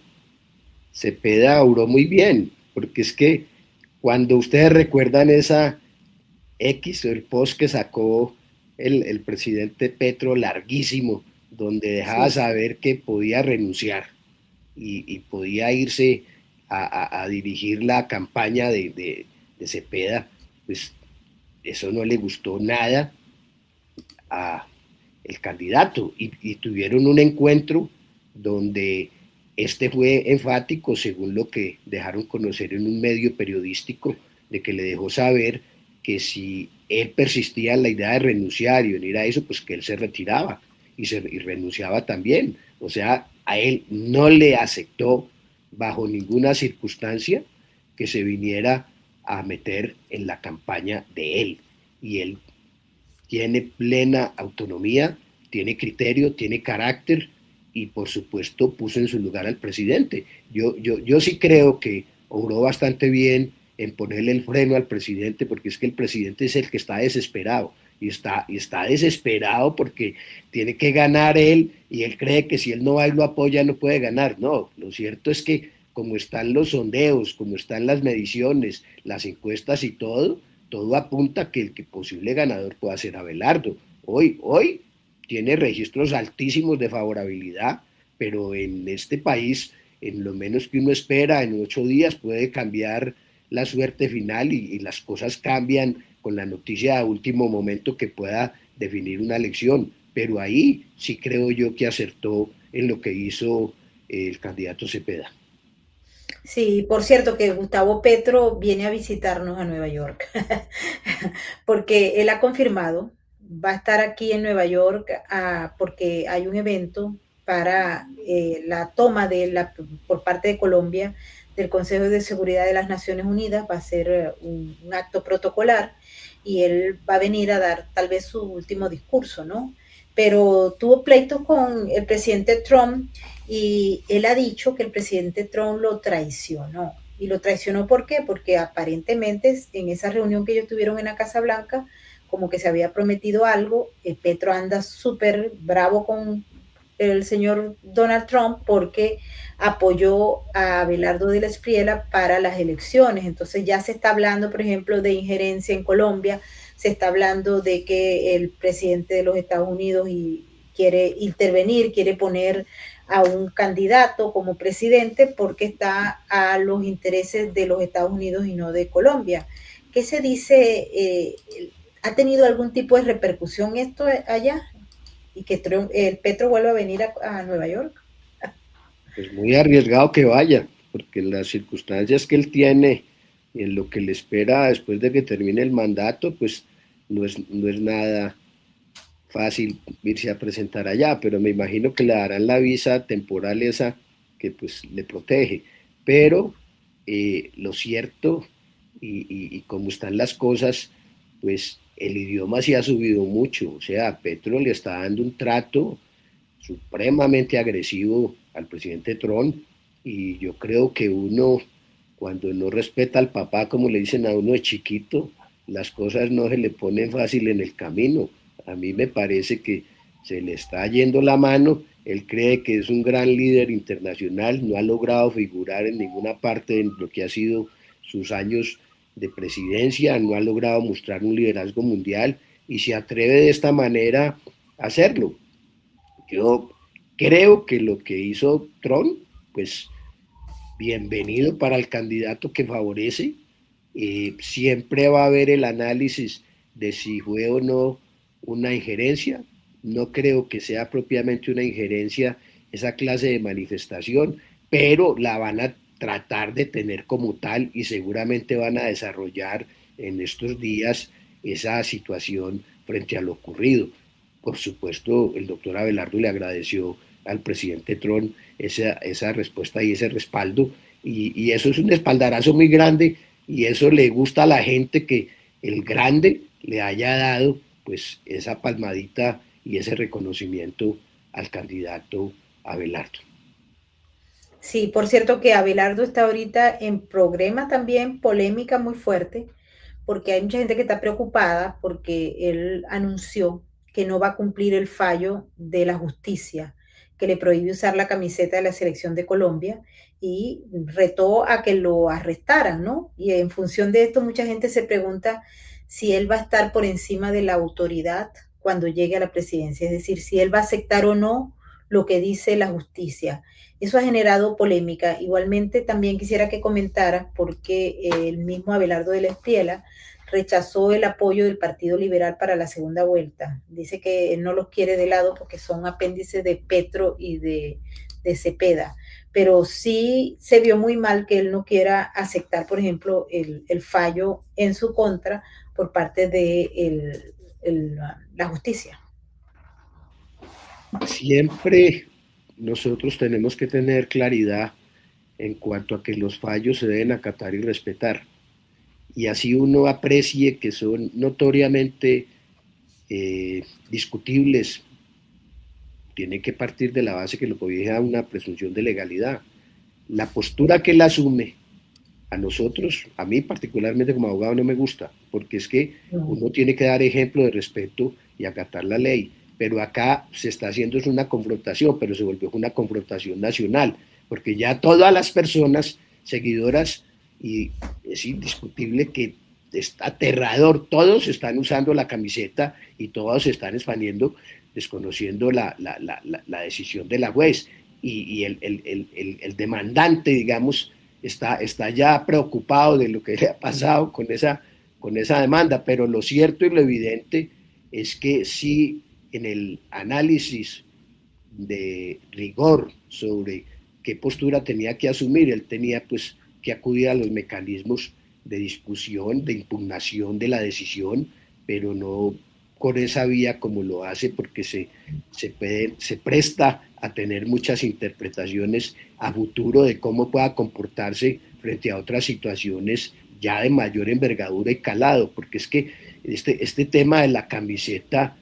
Cepeda obró muy bien, porque es que cuando ustedes recuerdan esa X o el post que sacó el presidente Petro larguísimo, donde dejaba Sí. saber que podía renunciar y podía irse a dirigir la campaña de Cepeda, pues eso no le gustó nada a el candidato y tuvieron un encuentro donde este fue enfático, según lo que dejaron conocer en un medio periodístico, de que le dejó saber que si él persistía en la idea de renunciar y venir a eso, pues que él se retiraba y renunciaba también. O sea, a él no le aceptó bajo ninguna circunstancia que se viniera a meter en la campaña de él. Y él tiene plena autonomía, tiene criterio, tiene carácter y por supuesto puso en su lugar al presidente. Yo sí creo que obró bastante bien en ponerle el freno al presidente, porque es que el presidente es el que está desesperado y está desesperado porque tiene que ganar él y él cree que si él no va y lo apoya no puede ganar. No, lo cierto es que como están los sondeos, como están las mediciones, las encuestas y todo apunta a que el que posible ganador pueda ser Abelardo. Hoy tiene registros altísimos de favorabilidad, pero en este país, en lo menos que uno espera, en 8 días puede cambiar la suerte final y las cosas cambian con la noticia de último momento que pueda definir una elección. Pero ahí sí creo yo que acertó en lo que hizo el candidato Cepeda. Sí, por cierto que Gustavo Petro viene a visitarnos a Nueva York, porque él ha confirmado, va a estar aquí en Nueva York porque hay un evento para la toma por parte de Colombia del Consejo de Seguridad de las Naciones Unidas, va a ser un acto protocolar y él va a venir a dar tal vez su último discurso, ¿no? Pero tuvo pleito con el presidente Trump y él ha dicho que el presidente Trump lo traicionó. ¿Y lo traicionó por qué? Porque aparentemente en esa reunión que ellos tuvieron en la Casa Blanca, como que se había prometido algo, Petro anda súper bravo con el señor Donald Trump porque apoyó a Abelardo de la Espriella para las elecciones. Entonces ya se está hablando, por ejemplo, de injerencia en Colombia, se está hablando de que el presidente de los Estados Unidos quiere intervenir, quiere poner a un candidato como presidente porque está a los intereses de los Estados Unidos y no de Colombia. ¿Qué se dice ¿Ha tenido algún tipo de repercusión esto allá? Y que el Petro vuelva a venir a Nueva York. Pues muy arriesgado que vaya, porque las circunstancias que él tiene y en lo que le espera después de que termine el mandato, pues no es nada fácil irse a presentar allá, pero me imagino que le darán la visa temporal esa que pues le protege. Pero lo cierto y como están las cosas, pues el idioma sí ha subido mucho, o sea, Petro le está dando un trato supremamente agresivo al presidente Trump y yo creo que uno, cuando no respeta al papá, como le dicen a uno de chiquito, las cosas no se le ponen fácil en el camino. A mí me parece que se le está yendo la mano, él cree que es un gran líder internacional, no ha logrado figurar en ninguna parte de lo que ha sido sus años de presidencia, no ha logrado mostrar un liderazgo mundial y se atreve de esta manera a hacerlo. Yo creo que lo que hizo Trump, pues bienvenido para el candidato que favorece. Siempre va a haber el análisis de si fue o no una injerencia. No creo que sea propiamente una injerencia esa clase de manifestación, pero la van a tratar de tener como tal y seguramente van a desarrollar en estos días esa situación frente a lo ocurrido. Por supuesto, el doctor Abelardo le agradeció al presidente Trump esa respuesta y ese respaldo, y eso es un espaldarazo muy grande, y eso le gusta a la gente que el grande le haya dado pues esa palmadita y ese reconocimiento al candidato Abelardo. Sí, por cierto que Abelardo está ahorita en problema también, polémica muy fuerte, porque hay mucha gente que está preocupada porque él anunció que no va a cumplir el fallo de la justicia que le prohíbe usar la camiseta de la selección de Colombia y retó a que lo arrestaran, ¿no? Y en función de esto mucha gente se pregunta si él va a estar por encima de la autoridad cuando llegue a la presidencia, es decir, si él va a aceptar o no lo que dice la justicia. Eso ha generado polémica. Igualmente también quisiera que comentara porque el mismo Abelardo de la Espriella rechazó el apoyo del Partido Liberal para la segunda vuelta. Dice que él no los quiere de lado porque son apéndices de Petro y de Cepeda. Pero sí se vio muy mal que él no quiera aceptar, por ejemplo, el fallo en su contra por parte de la justicia. Siempre nosotros tenemos que tener claridad en cuanto a que los fallos se deben acatar y respetar. Y así uno aprecie que son notoriamente discutibles, tiene que partir de la base que lo cobija una presunción de legalidad. La postura que él asume a nosotros, a mí particularmente como abogado no me gusta, porque es que uno tiene que dar ejemplo de respeto y acatar la ley, pero acá se está haciendo es una confrontación, pero se volvió una confrontación nacional, porque ya todas las personas seguidoras, y es indiscutible que es aterrador, todos están usando la camiseta y todos están expandiendo, desconociendo la decisión de la juez, y el demandante, digamos, está ya preocupado de lo que le ha pasado con esa demanda, pero lo cierto y lo evidente es que sí, en el análisis de rigor sobre qué postura tenía que asumir, él tenía pues que acudir a los mecanismos de discusión, de impugnación de la decisión, pero no con esa vía como lo hace, porque se presta a tener muchas interpretaciones a futuro de cómo pueda comportarse frente a otras situaciones ya de mayor envergadura y calado, porque es que este tema de la camiseta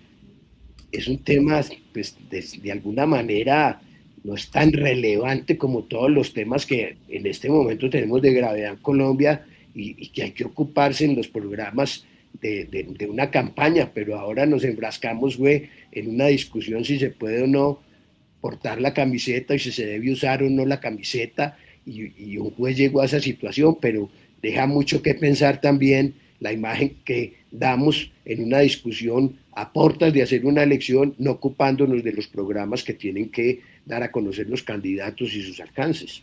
es un tema, pues, de alguna manera no es tan relevante como todos los temas que en este momento tenemos de gravedad en Colombia y que hay que ocuparse en los programas de una campaña, pero ahora nos enfrascamos, güey, en una discusión si se puede o no portar la camiseta y si se debe usar o no la camiseta, y un juez llegó a esa situación, pero deja mucho que pensar también la imagen que damos en una discusión a portas de hacer una elección, no ocupándonos de los programas que tienen que dar a conocer los candidatos y sus alcances.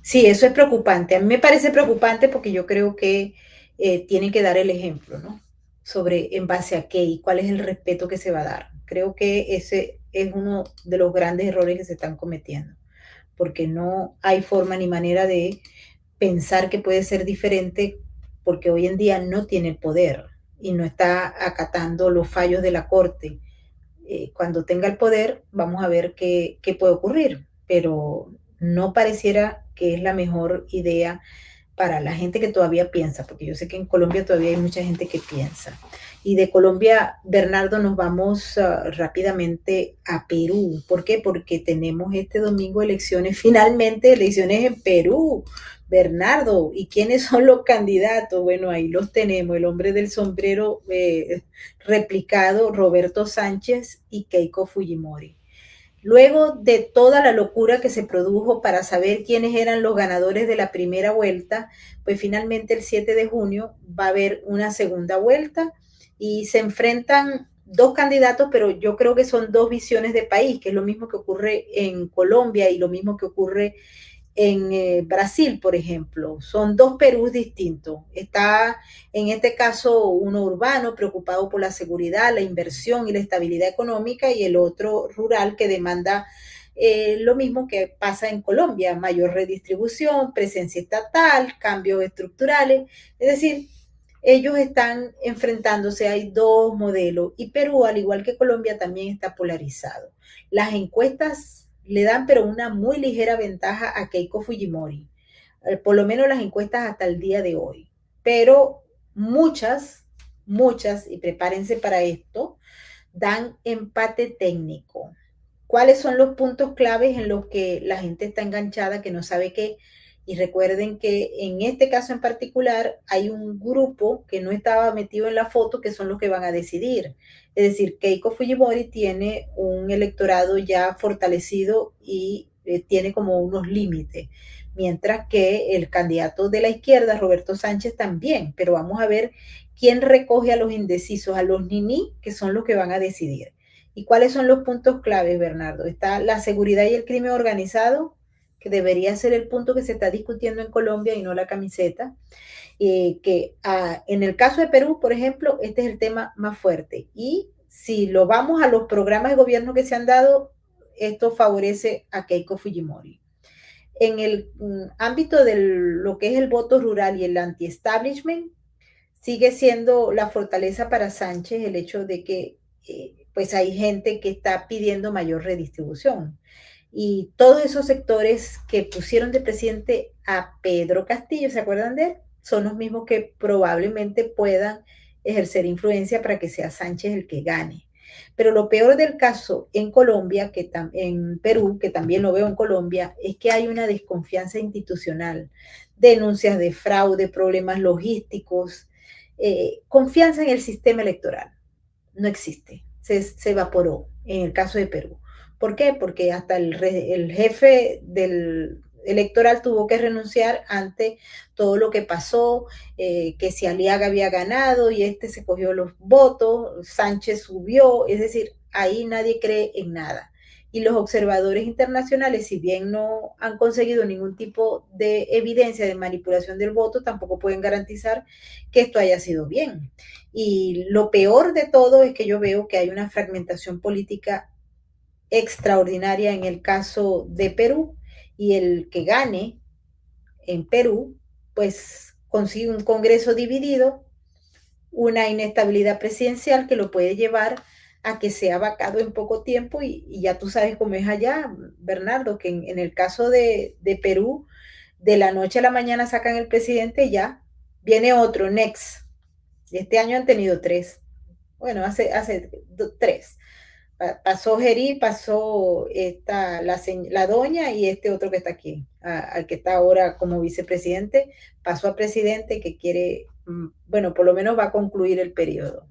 Sí, eso es preocupante. A mí me parece preocupante porque yo creo que tienen que dar el ejemplo, ¿no? O sobre en base a qué y cuál es el respeto que se va a dar. Creo que ese es uno de los grandes errores que se están cometiendo, porque no hay forma ni manera de pensar que puede ser diferente, porque hoy en día no tiene el poder y no está acatando los fallos de la Corte. Cuando tenga el poder, vamos a ver qué puede ocurrir, pero no pareciera que es la mejor idea para la gente que todavía piensa, porque yo sé que en Colombia todavía hay mucha gente que piensa. Y de Colombia, Bernardo, nos vamos rápidamente a Perú. ¿Por qué? Porque tenemos este domingo elecciones, finalmente elecciones en Perú. Bernardo, ¿y quiénes son los candidatos? Bueno, ahí los tenemos, el hombre del sombrero replicado, Roberto Sánchez y Keiko Fujimori. Luego de toda la locura que se produjo para saber quiénes eran los ganadores de la primera vuelta, pues finalmente el 7 de junio va a haber una segunda vuelta y se enfrentan dos candidatos, pero yo creo que son dos visiones de país, que es lo mismo que ocurre en Colombia y lo mismo que ocurre en Brasil, por ejemplo. Son dos Perús distintos. Está en este caso uno urbano, preocupado por la seguridad, la inversión y la estabilidad económica, y el otro rural que demanda lo mismo que pasa en Colombia, mayor redistribución, presencia estatal, cambios estructurales. Es decir, ellos están enfrentándose, hay dos modelos, y Perú, al igual que Colombia, también está polarizado. Las encuestas le dan pero una muy ligera ventaja a Keiko Fujimori, por lo menos las encuestas hasta el día de hoy, pero muchas, y prepárense para esto, dan empate técnico. ¿Cuáles son los puntos claves en los que la gente está enganchada, que no sabe qué? Y recuerden que en este caso en particular hay un grupo que no estaba metido en la foto, que son los que van a decidir. Es decir, Keiko Fujimori tiene un electorado ya fortalecido y tiene como unos límites, mientras que el candidato de la izquierda, Roberto Sánchez, también. Pero vamos a ver quién recoge a los indecisos, a los niní, que son los que van a decidir. ¿Y cuáles son los puntos claves, Bernardo? Está la seguridad y el crimen organizado, que debería ser el punto que se está discutiendo en Colombia y no la camiseta. En el caso de Perú, por ejemplo, este es el tema más fuerte. Y si lo vamos a los programas de gobierno que se han dado, esto favorece a Keiko Fujimori. En el ámbito de lo que es el voto rural y el anti-establishment, sigue siendo la fortaleza para Sánchez el hecho de que pues hay gente que está pidiendo mayor redistribución. Y todos esos sectores que pusieron de presidente a Pedro Castillo, ¿se acuerdan de él? Son los mismos que probablemente puedan ejercer influencia para que sea Sánchez el que gane. Pero lo peor del caso en Colombia, en Perú, que también lo veo en Colombia, es que hay una desconfianza institucional, denuncias de fraude, problemas logísticos, confianza en el sistema electoral. No existe, se evaporó en el caso de Perú. ¿Por qué? Porque hasta el jefe del electoral tuvo que renunciar ante todo lo que pasó, que si Aliaga había ganado y este se cogió los votos, Sánchez subió, es decir, ahí nadie cree en nada. Y los observadores internacionales, si bien no han conseguido ningún tipo de evidencia de manipulación del voto, tampoco pueden garantizar que esto haya sido bien. Y lo peor de todo es que yo veo que hay una fragmentación política extraordinaria en el caso de Perú, y el que gane en Perú, pues consigue un Congreso dividido, una inestabilidad presidencial que lo puede llevar a que sea vacado en poco tiempo, y ya tú sabes cómo es allá, Bernardo, que en el caso de Perú, de la noche a la mañana sacan el presidente y ya viene otro, next. Este año han tenido tres. Bueno, hace tres. Pasó Geri, pasó la doña y este otro que está aquí, al que está ahora como vicepresidente, pasó a presidente que quiere, bueno, por lo menos va a concluir el periodo.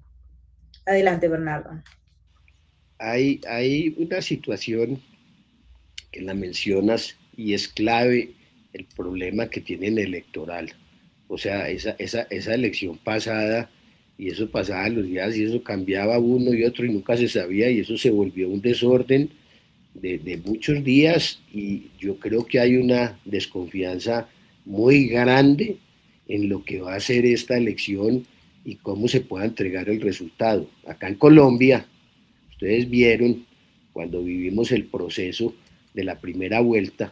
Adelante, Bernardo. Hay una situación que la mencionas y es clave el problema que tienen electoral. O sea, esa elección pasada y eso pasaba los días y eso cambiaba uno y otro y nunca se sabía y eso se volvió un desorden de muchos días y yo creo que hay una desconfianza muy grande en lo que va a ser esta elección y cómo se pueda entregar el resultado. Acá en Colombia, ustedes vieron cuando vivimos el proceso de la primera vuelta,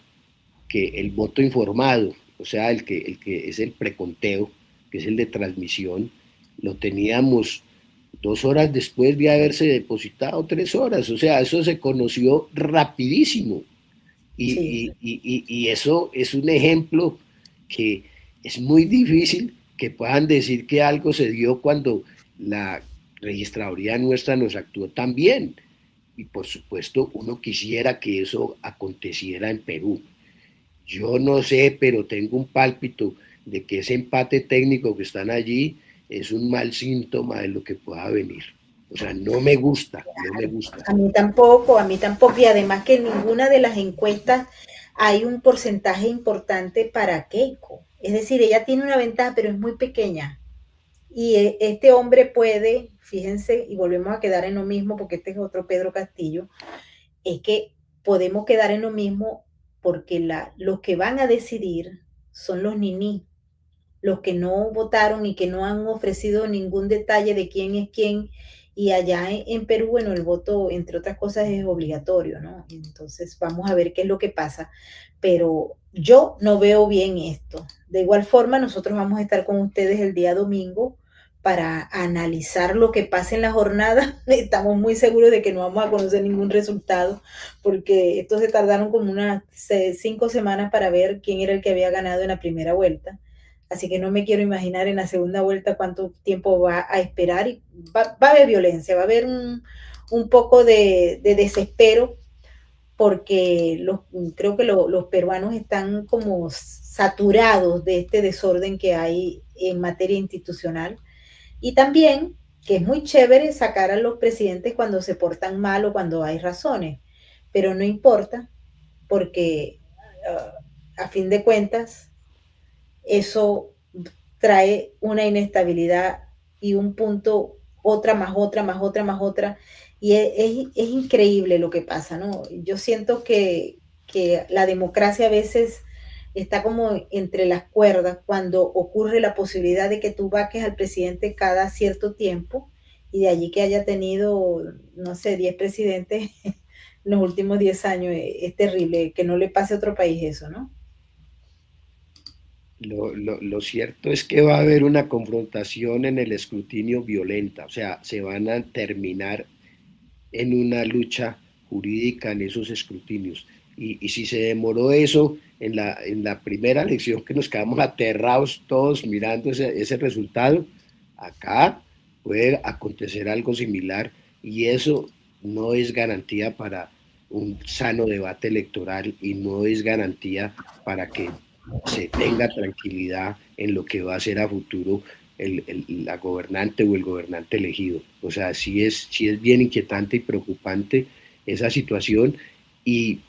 que el voto informado, o sea, el que es el preconteo, que es el de transmisión, lo teníamos 2 horas después de haberse depositado, 3 horas, o sea, eso se conoció rapidísimo. Sí. Y eso es un ejemplo que es muy difícil que puedan decir que algo se dio cuando la registraduría nuestra nos actuó tan bien. Y por supuesto, uno quisiera que eso aconteciera en Perú. Yo no sé, pero tengo un pálpito de que ese empate técnico que están allí es un mal síntoma de lo que pueda venir. O sea, no me gusta, no me gusta. A mí tampoco, y además que en ninguna de las encuestas hay un porcentaje importante para Keiko. Es decir, ella tiene una ventaja, pero es muy pequeña. Y este hombre puede, fíjense, y volvemos a quedar en lo mismo, porque este es otro Pedro Castillo, es que podemos quedar en lo mismo porque los que van a decidir son los niní, los que no votaron y que no han ofrecido ningún detalle de quién es quién. Y allá en Perú, bueno, el voto, entre otras cosas, es obligatorio, ¿no? Entonces, vamos a ver qué es lo que pasa. Pero yo no veo bien esto. De igual forma, nosotros vamos a estar con ustedes el día domingo para analizar lo que pasa en la jornada. Estamos muy seguros de que no vamos a conocer ningún resultado, porque estos se tardaron como unas 5 semanas para ver quién era el que había ganado en la primera vuelta. Así que no me quiero imaginar en la segunda vuelta cuánto tiempo va a esperar. Y va a haber violencia, va a haber un poco de desespero, porque creo que los peruanos están como saturados de este desorden que hay en materia institucional. Y también, que es muy chévere sacar a los presidentes cuando se portan mal o cuando hay razones, pero no importa, porque a fin de cuentas eso trae una inestabilidad y un punto, otra más otra, más otra, más otra, y es increíble lo que pasa, ¿no? Yo siento que la democracia a veces está como entre las cuerdas cuando ocurre la posibilidad de que tú vaques al presidente cada cierto tiempo, y de allí que haya tenido, no sé, 10 presidentes en los últimos 10 años, es terrible que no le pase a otro país eso, ¿no? Lo cierto es que va a haber una confrontación en el escrutinio violenta, o sea, se van a terminar en una lucha jurídica en esos escrutinios. Y si se demoró eso en la primera elección que nos quedamos aterrados todos mirando ese resultado, acá puede acontecer algo similar y eso no es garantía para un sano debate electoral y no es garantía para que se tenga tranquilidad en lo que va a ser a futuro la gobernante o el gobernante elegido. O sea, sí es bien inquietante y preocupante esa situación y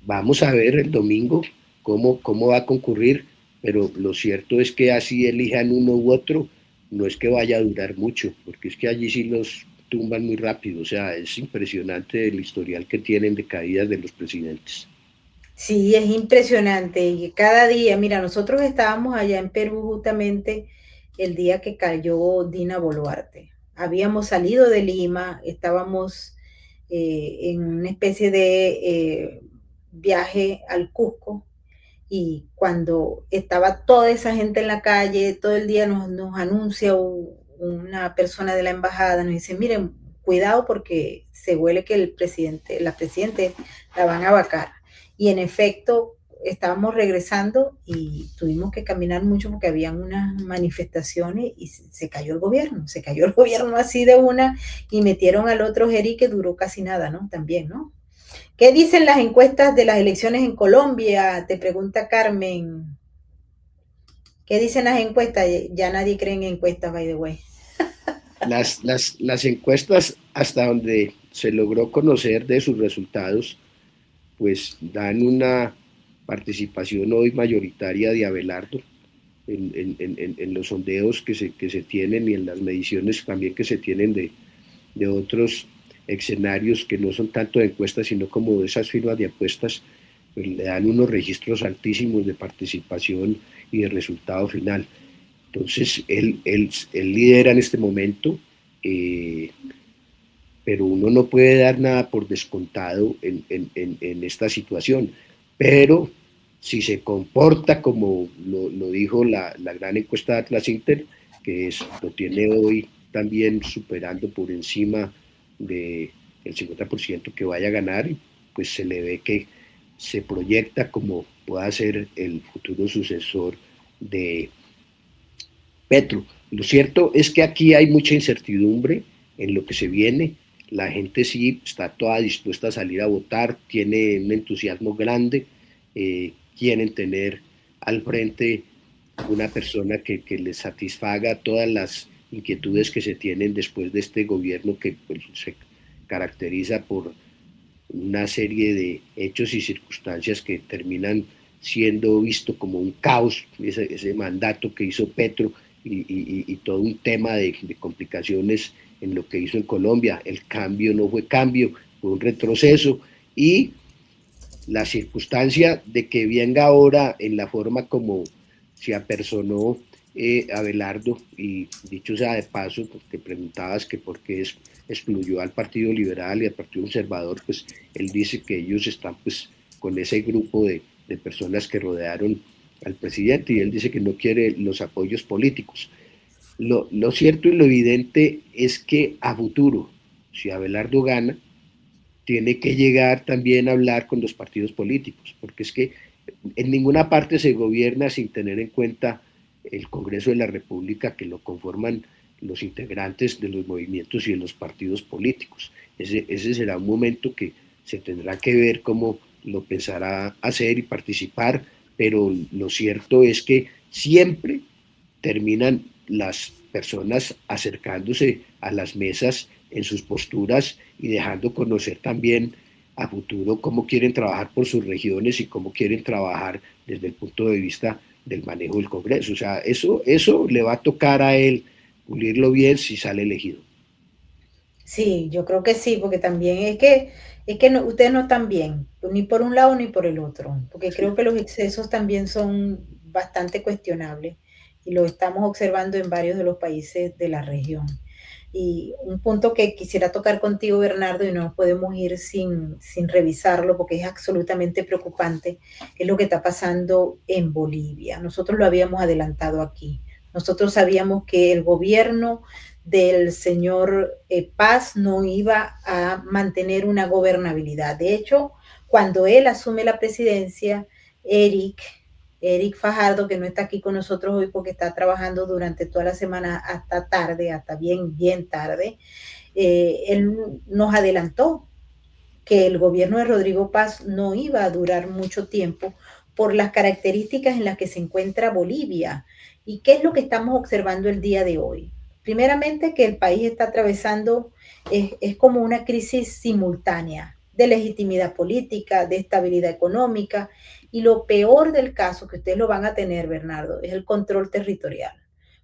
vamos a ver el domingo cómo va a concurrir, pero lo cierto es que así elijan uno u otro, no es que vaya a durar mucho, porque es que allí sí los tumban muy rápido, o sea, es impresionante el historial que tienen de caídas de los presidentes. Sí, es impresionante. Y cada día, mira, nosotros estábamos allá en Perú justamente el día que cayó Dina Boluarte. Habíamos salido de Lima, estábamos en una especie de viaje al Cusco, y cuando estaba toda esa gente en la calle, todo el día nos anuncia una persona de la embajada, nos dice, miren, cuidado porque se huele que la presidente la van a vacar. Y en efecto, estábamos regresando y tuvimos que caminar mucho porque habían unas manifestaciones y se cayó el gobierno, se cayó el gobierno así de una, y metieron al otro Jerry que duró casi nada, ¿no? También, ¿no? ¿Qué dicen las encuestas de las elecciones en Colombia? Te pregunta Carmen. ¿Qué dicen las encuestas? Ya nadie cree en encuestas, by the way. Las encuestas, hasta donde se logró conocer de sus resultados, pues dan una participación hoy mayoritaria de Abelardo en los sondeos que se tienen y en las mediciones también que se tienen de otros escenarios que no son tanto de encuestas, sino como de esas firmas de apuestas, pues le dan unos registros altísimos de participación y de resultado final. Entonces, él lidera en este momento, eh, pero uno no puede dar nada por descontado en esta situación. Pero si se comporta como lo dijo la gran encuesta de Atlas Inter, que lo tiene hoy también superando por encima del 50% que vaya a ganar, pues se le ve que se proyecta como pueda ser el futuro sucesor de Petro. Lo cierto es que aquí hay mucha incertidumbre en lo que se viene. La gente sí está toda dispuesta a salir a votar, tiene un entusiasmo grande, quieren tener al frente una persona que les satisfaga todas las inquietudes que se tienen después de este gobierno que pues, se caracteriza por una serie de hechos y circunstancias que terminan siendo visto como un caos, ese mandato que hizo Petro y todo un tema de complicaciones en lo que hizo en Colombia. El cambio no fue cambio, fue un retroceso y la circunstancia de que venga ahora en la forma como se apersonó Abelardo, y dicho sea de paso, te preguntabas que por qué excluyó al Partido Liberal y al Partido Conservador, pues él dice que ellos están pues con ese grupo de personas que rodearon al presidente y él dice que no quiere los apoyos políticos. Lo cierto y lo evidente es que a futuro, si Abelardo gana, tiene que llegar también a hablar con los partidos políticos, porque es que en ninguna parte se gobierna sin tener en cuenta el Congreso de la República que lo conforman los integrantes de los movimientos y de los partidos políticos. Ese será un momento que se tendrá que ver cómo lo pensará hacer y participar, pero lo cierto es que siempre terminan las personas acercándose a las mesas en sus posturas y dejando conocer también a futuro cómo quieren trabajar por sus regiones y cómo quieren trabajar desde el punto de vista del manejo del Congreso. O sea, eso le va a tocar a él pulirlo bien si sale elegido. Sí, yo creo que sí, porque también es que no, ustedes no están bien, ni por un lado ni por el otro, porque creo que los excesos también son bastante cuestionables y lo estamos observando en varios de los países de la región. Y un punto que quisiera tocar contigo, Bernardo, y no podemos ir sin revisarlo porque es absolutamente preocupante, es lo que está pasando en Bolivia. Nosotros lo habíamos adelantado aquí. Nosotros sabíamos que el gobierno del señor Paz no iba a mantener una gobernabilidad. De hecho, cuando él asume la presidencia, Eric, Eric Fajardo, que no está aquí con nosotros hoy porque está trabajando durante toda la semana hasta tarde, hasta bien, bien tarde, él nos adelantó que el gobierno de Rodrigo Paz no iba a durar mucho tiempo por las características en las que se encuentra Bolivia. ¿Y qué es lo que estamos observando el día de hoy? Primeramente, que el país está atravesando, es como una crisis simultánea de legitimidad política, de estabilidad económica, y lo peor del caso, que ustedes lo van a tener, Bernardo, es el control territorial.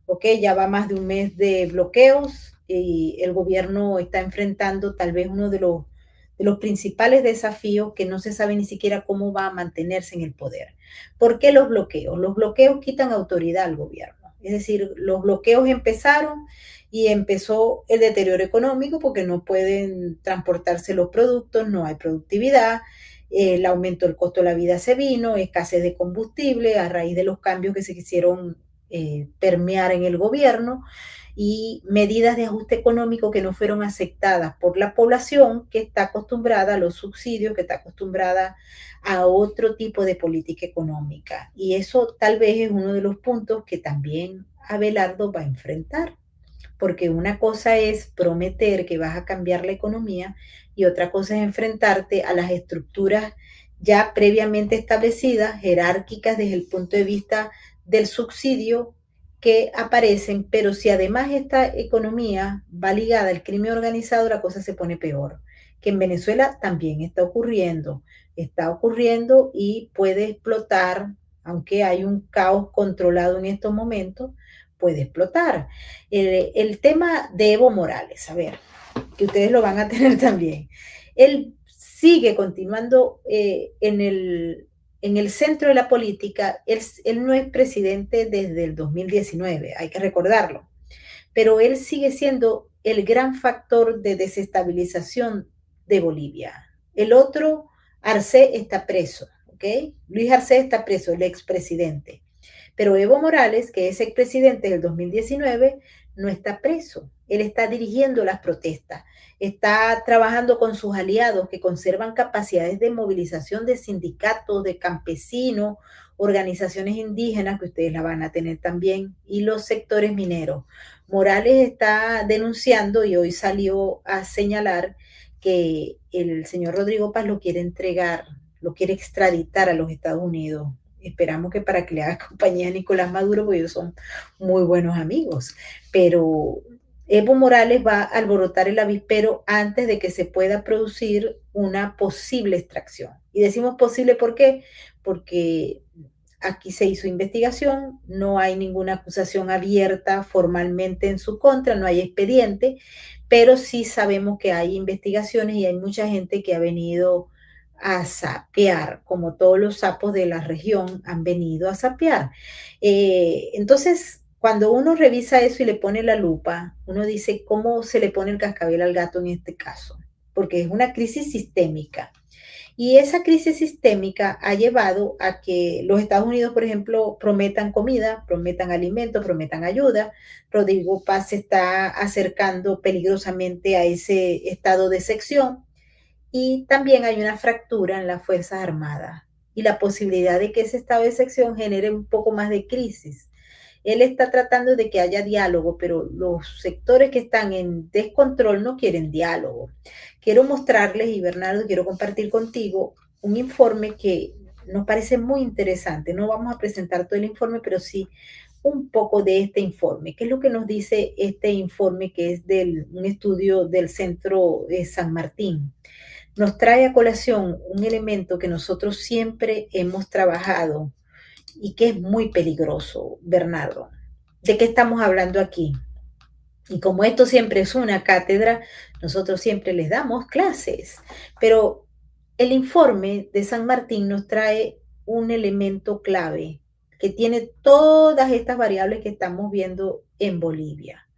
¿Ok? Ya va más de un mes de bloqueos y el gobierno está enfrentando tal vez uno de los principales desafíos que no se sabe ni siquiera cómo va a mantenerse en el poder. ¿Por qué los bloqueos? Los bloqueos quitan autoridad al gobierno. Es decir, los bloqueos empezaron y empezó el deterioro económico porque no pueden transportarse los productos, no hay productividad, el aumento del costo de la vida se vino, escasez de combustible a raíz de los cambios que se quisieron permear en el gobierno y medidas de ajuste económico que no fueron aceptadas por la población que está acostumbrada a los subsidios, que está acostumbrada a otro tipo de política económica. Y eso tal vez es uno de los puntos que también Abelardo va a enfrentar, porque una cosa es prometer que vas a cambiar la economía y otra cosa es enfrentarte a las estructuras ya previamente establecidas, jerárquicas desde el punto de vista del subsidio que aparecen, pero si además esta economía va ligada al crimen organizado, la cosa se pone peor, que en Venezuela también está ocurriendo y puede explotar, aunque hay un caos controlado en estos momentos, puede explotar. El tema de Evo Morales, a ver, que ustedes lo van a tener también. Él sigue continuando en el centro de la política, él no es presidente desde el 2019, hay que recordarlo, pero él sigue siendo el gran factor de desestabilización de Bolivia. El otro, Arce, está preso, ¿ok? Luis Arce está preso, el expresidente. Pero Evo Morales, que es expresidente del 2019, no está preso. Él está dirigiendo las protestas, está trabajando con sus aliados que conservan capacidades de movilización de sindicatos, de campesinos, organizaciones indígenas, que ustedes la van a tener también, y los sectores mineros. Morales está denunciando y hoy salió a señalar que el señor Rodrigo Paz lo quiere entregar, lo quiere extraditar a los Estados Unidos. Esperamos que para que le haga compañía a Nicolás Maduro, porque ellos son muy buenos amigos. Pero Evo Morales va a alborotar el avispero antes de que se pueda producir una posible extracción. Y decimos posible, ¿por qué? Porque aquí se hizo investigación, no hay ninguna acusación abierta formalmente en su contra, no hay expediente, pero sí sabemos que hay investigaciones y hay mucha gente que ha venido a sapear, como todos los sapos de la región han venido a sapear. Entonces, cuando uno revisa eso y le pone la lupa, uno dice, ¿cómo se le pone el cascabel al gato en este caso? Porque es una crisis sistémica. Y esa crisis sistémica ha llevado a que los Estados Unidos, por ejemplo, prometan comida, prometan alimentos, prometan ayuda. Rodrigo Paz se está acercando peligrosamente a ese estado de sección y también hay una fractura en las Fuerzas Armadas y la posibilidad de que ese estado de sección genere un poco más de crisis. Él está tratando de que haya diálogo, pero los sectores que están en descontrol no quieren diálogo. Quiero mostrarles, y Bernardo, quiero compartir contigo un informe que nos parece muy interesante. No vamos a presentar todo el informe, pero sí un poco de este informe. ¿Qué es lo que nos dice este informe, que es de un estudio del Centro de San Martín? Nos trae a colación un elemento que nosotros siempre hemos trabajado y que es muy peligroso, Bernardo. ¿De qué estamos hablando aquí? Y como esto siempre es una cátedra, nosotros siempre les damos clases, pero el informe de San Martín nos trae un elemento clave que tiene todas estas variables que estamos viendo en Bolivia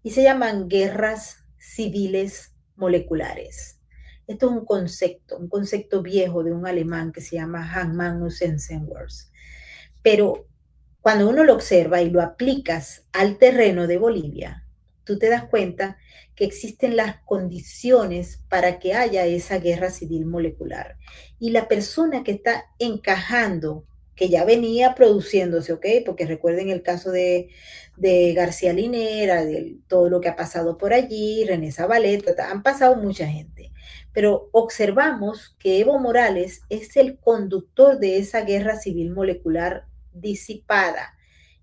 y se llaman guerras civiles moleculares. Esto es un concepto viejo de un alemán que se llama Hans Magnus Enzensberger. Pero cuando uno lo observa y lo aplicas al terreno de Bolivia, tú te das cuenta que existen las condiciones para que haya esa guerra civil molecular. Y la persona que está encajando, que ya venía produciéndose, ¿ok? Porque recuerden el caso de García Linera, de todo lo que ha pasado por allí, René Zabaleta, han pasado mucha gente. Pero observamos que Evo Morales es el conductor de esa guerra civil molecular disipada.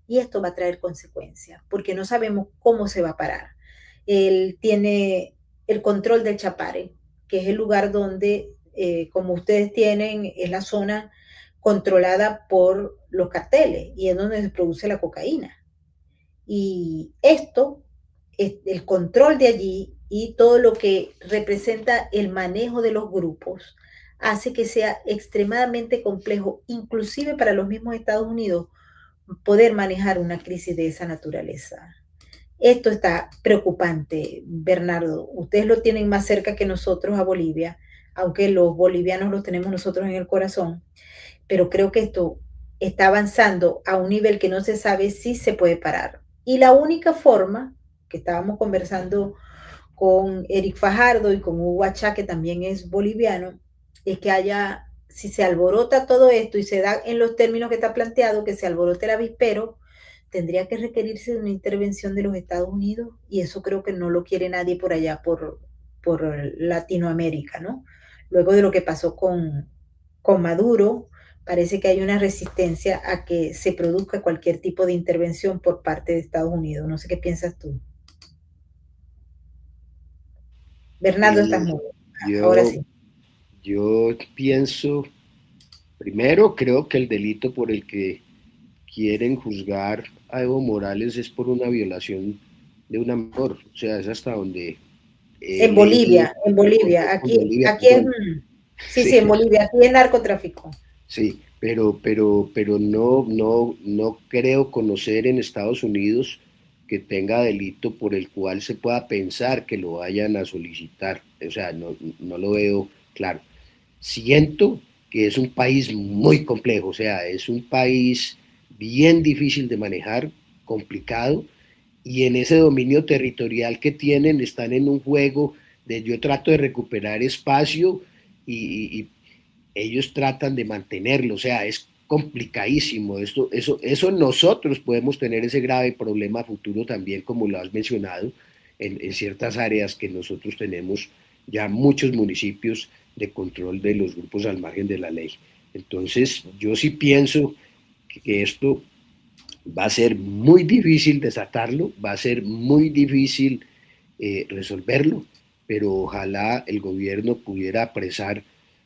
Y esto va a traer consecuencias, porque no sabemos cómo se va a parar. Él tiene el control del Chapare, que es el lugar donde, como ustedes tienen, es la zona controlada por los carteles y es donde se produce la cocaína. Y esto, el control de allí y todo lo que representa el manejo de los grupos, hace que sea extremadamente complejo, inclusive para los mismos Estados Unidos, poder manejar una crisis de esa naturaleza. Esto está preocupante, Bernardo. Ustedes lo tienen más cerca que nosotros a Bolivia, aunque los bolivianos los tenemos nosotros en el corazón, pero creo que esto está avanzando a un nivel que no se sabe si se puede parar. Y la única forma, que estábamos conversando con Eric Fajardo y con Hugo Achá, que también es boliviano, es que haya, si se alborota todo esto y se da en los términos que está planteado, que se alborote el avispero, tendría que requerirse de una intervención de los Estados Unidos y eso creo que no lo quiere nadie por allá, por Latinoamérica, ¿no? Luego de lo que pasó con Maduro, parece que hay una resistencia a que se produzca cualquier tipo de intervención por parte de Estados Unidos. No sé qué piensas tú. Bernardo, estás Eh, muy... Ahora yo, sí. yo pienso, primero creo que el delito por el que quieren juzgar a Evo Morales es por una violación de una menor, o sea, es hasta donde he leído En Bolivia, en aquí, Bolivia, aquí es, perdón, sí, sí, sí, en Bolivia, aquí es narcotráfico. sí, pero no creo conocer en Estados Unidos que tenga delito por el cual se pueda pensar que lo vayan a solicitar. O sea, no lo veo claro. Siento que es un país muy complejo, o sea, es un país bien difícil de manejar, complicado, y en ese dominio territorial que tienen están en un juego de yo trato de recuperar espacio y ellos tratan de mantenerlo, o sea, es complicadísimo. Eso nosotros podemos tener ese grave problema futuro también, como lo has mencionado, en ciertas áreas que nosotros tenemos ya muchos municipios de control de los grupos al margen de la ley. Entonces, yo sí pienso que esto va a ser muy difícil desatarlo, va a ser muy difícil resolverlo, pero ojalá el gobierno pudiera apresar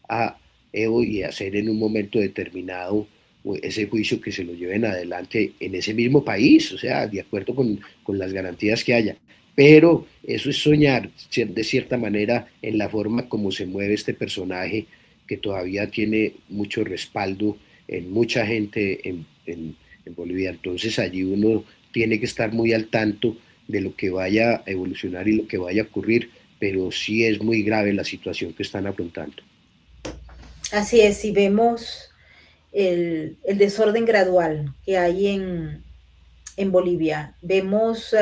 a Evo y hacer en un momento determinado ese juicio que se lo lleven adelante en ese mismo país, o sea, de acuerdo con las garantías que haya. Pero eso es soñar, de cierta manera, en la forma como se mueve este personaje que todavía tiene mucho respaldo en mucha gente en Bolivia. Entonces allí uno tiene que estar muy al tanto de lo que vaya a evolucionar y lo que vaya a ocurrir, pero sí es muy grave la situación que están afrontando. Así es, si vemos el desorden gradual que hay en Bolivia, vemos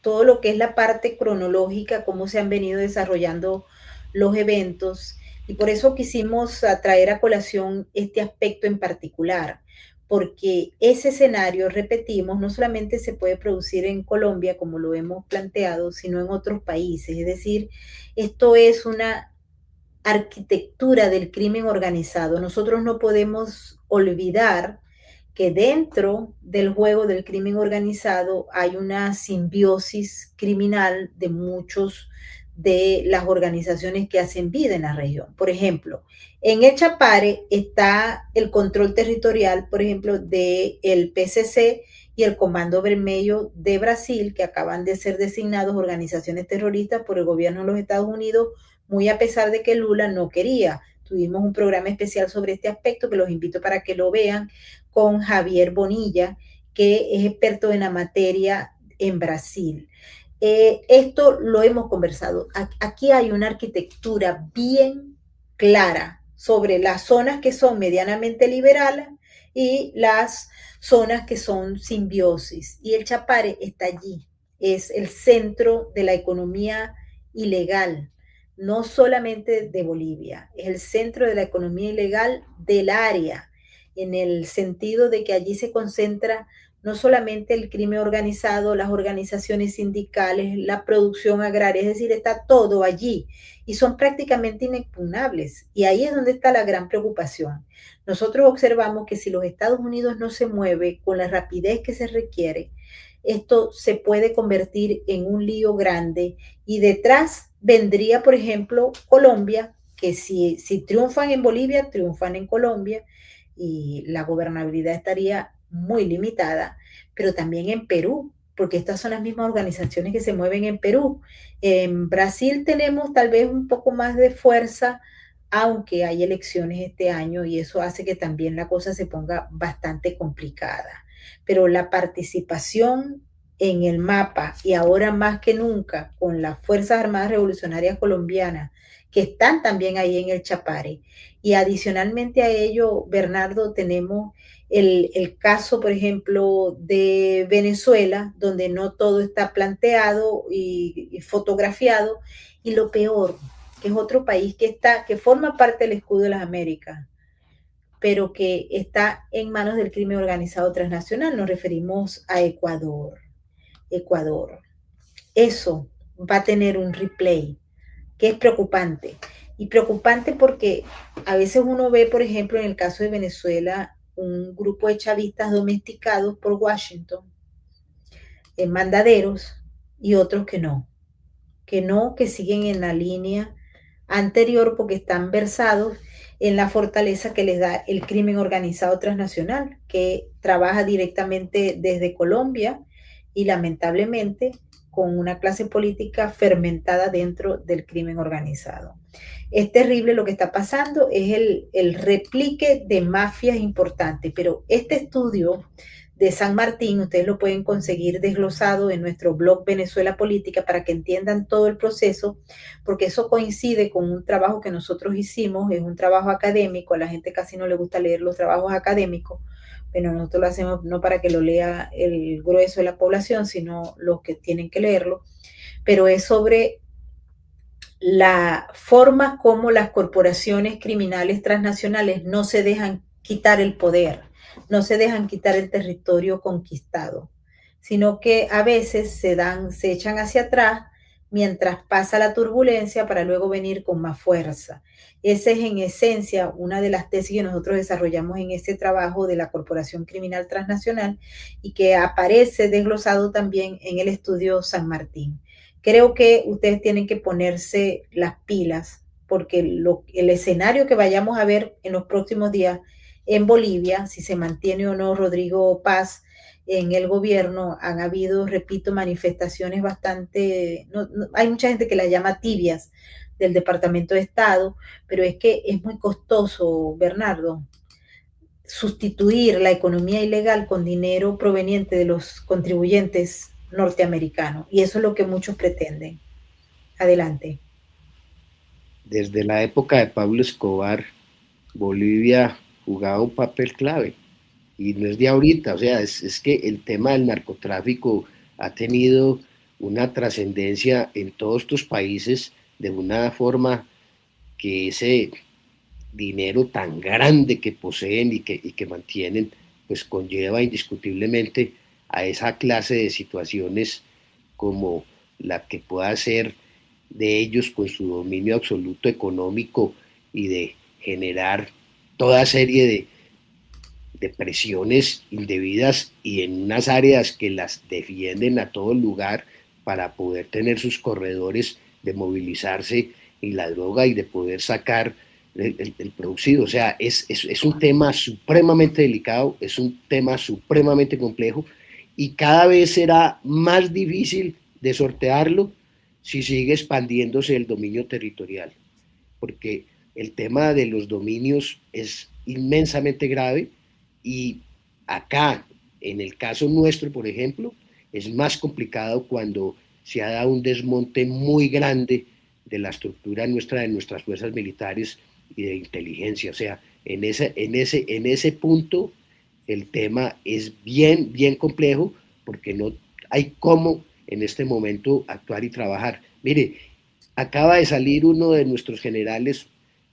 todo lo que es la parte cronológica, cómo se han venido desarrollando los eventos, y por eso quisimos traer a colación este aspecto en particular, porque ese escenario, repetimos, no solamente se puede producir en Colombia, como lo hemos planteado, sino en otros países. Es decir, esto es una arquitectura del crimen organizado. Nosotros no podemos olvidar que dentro del juego del crimen organizado hay una simbiosis criminal de muchos de las organizaciones que hacen vida en la región. Por ejemplo, en el Chapare está el control territorial, por ejemplo, del PCC y el Comando Vermelho de Brasil, que acaban de ser designados organizaciones terroristas por el gobierno de los Estados Unidos, muy a pesar de que Lula no quería. Tuvimos un programa especial sobre este aspecto que los invito para que lo vean con Javier Bonilla, que es experto en la materia en Brasil. Esto lo hemos conversado. Aquí hay una arquitectura bien clara sobre las zonas que son medianamente liberales y las zonas que son simbiosis. Y el Chapare está allí. Es el centro de la economía ilegal, no solamente de Bolivia, es el centro de la economía ilegal del área, en el sentido de que allí se concentra no solamente el crimen organizado, las organizaciones sindicales, la producción agraria, es decir, está todo allí y son prácticamente inexpugnables. Y ahí es donde está la gran preocupación. Nosotros observamos que si los Estados Unidos no se mueve con la rapidez que se requiere, esto se puede convertir en un lío grande y detrás vendría, por ejemplo, Colombia, que si triunfan en Bolivia, triunfan en Colombia y la gobernabilidad estaría muy limitada, pero también en Perú, porque estas son las mismas organizaciones que se mueven en Perú. En Brasil tenemos tal vez un poco más de fuerza, aunque hay elecciones este año y eso hace que también la cosa se ponga bastante complicada. Pero la participación en el mapa y ahora más que nunca con las Fuerzas Armadas Revolucionarias Colombianas, que están también ahí en el Chapare. Y adicionalmente a ello, Bernardo, tenemos el caso, por ejemplo, de Venezuela, donde no todo está planteado y fotografiado. Y lo peor, que es otro país que forma parte del escudo de las Américas, pero que está en manos del crimen organizado transnacional. Nos referimos a Ecuador. Ecuador. Eso va a tener un replay que es preocupante. Y preocupante porque a veces uno ve, por ejemplo, en el caso de Venezuela, un grupo de chavistas domesticados por Washington, en mandaderos, y otros que siguen en la línea anterior porque están versados en la fortaleza que les da el crimen organizado transnacional, que trabaja directamente desde Colombia y lamentablemente con una clase política fermentada dentro del crimen organizado. Es terrible lo que está pasando, es el replique de mafias importantes, pero este estudio de San Martín, ustedes lo pueden conseguir desglosado en nuestro blog Venezuela Política para que entiendan todo el proceso, porque eso coincide con un trabajo que nosotros hicimos, es un trabajo académico, a la gente casi no le gusta leer los trabajos académicos, pero nosotros lo hacemos no para que lo lea el grueso de la población, sino los que tienen que leerlo, pero es sobre la forma como las corporaciones criminales transnacionales no se dejan quitar el poder, no se dejan quitar el territorio conquistado, sino que a veces se echan hacia atrás mientras pasa la turbulencia para luego venir con más fuerza. Esa es en esencia una de las tesis que nosotros desarrollamos en este trabajo de la Corporación Criminal Transnacional y que aparece desglosado también en el estudio San Martín. Creo que ustedes tienen que ponerse las pilas porque el escenario que vayamos a ver en los próximos días en Bolivia, si se mantiene o no Rodrigo Paz en el gobierno, han habido, repito, manifestaciones bastante, hay mucha gente que las llama tibias del Departamento de Estado, pero es que es muy costoso, Bernardo, sustituir la economía ilegal con dinero proveniente de los contribuyentes norteamericanos. Y eso es lo que muchos pretenden. Adelante. Desde la época de Pablo Escobar, Bolivia jugaba un papel clave y no es de ahorita, o sea, es que el tema del narcotráfico ha tenido una trascendencia en todos estos países de una forma que ese dinero tan grande que poseen y que mantienen, pues conlleva indiscutiblemente a esa clase de situaciones como la que pueda ser de ellos con su dominio absoluto económico y de generar toda serie de presiones indebidas y en unas áreas que las defienden a todo lugar para poder tener sus corredores de movilizarse y la droga y de poder sacar el producido. O sea, es un tema supremamente delicado, es un tema supremamente complejo y cada vez será más difícil de sortearlo si sigue expandiéndose el dominio territorial, porque el tema de los dominios es inmensamente grave y acá, en el caso nuestro, por ejemplo, es más complicado cuando se ha dado un desmonte muy grande de la estructura nuestra, de nuestras fuerzas militares y de inteligencia. O sea, en ese punto el tema es bien, bien complejo porque no hay cómo en este momento actuar y trabajar. Mire, acaba de salir uno de nuestros generales,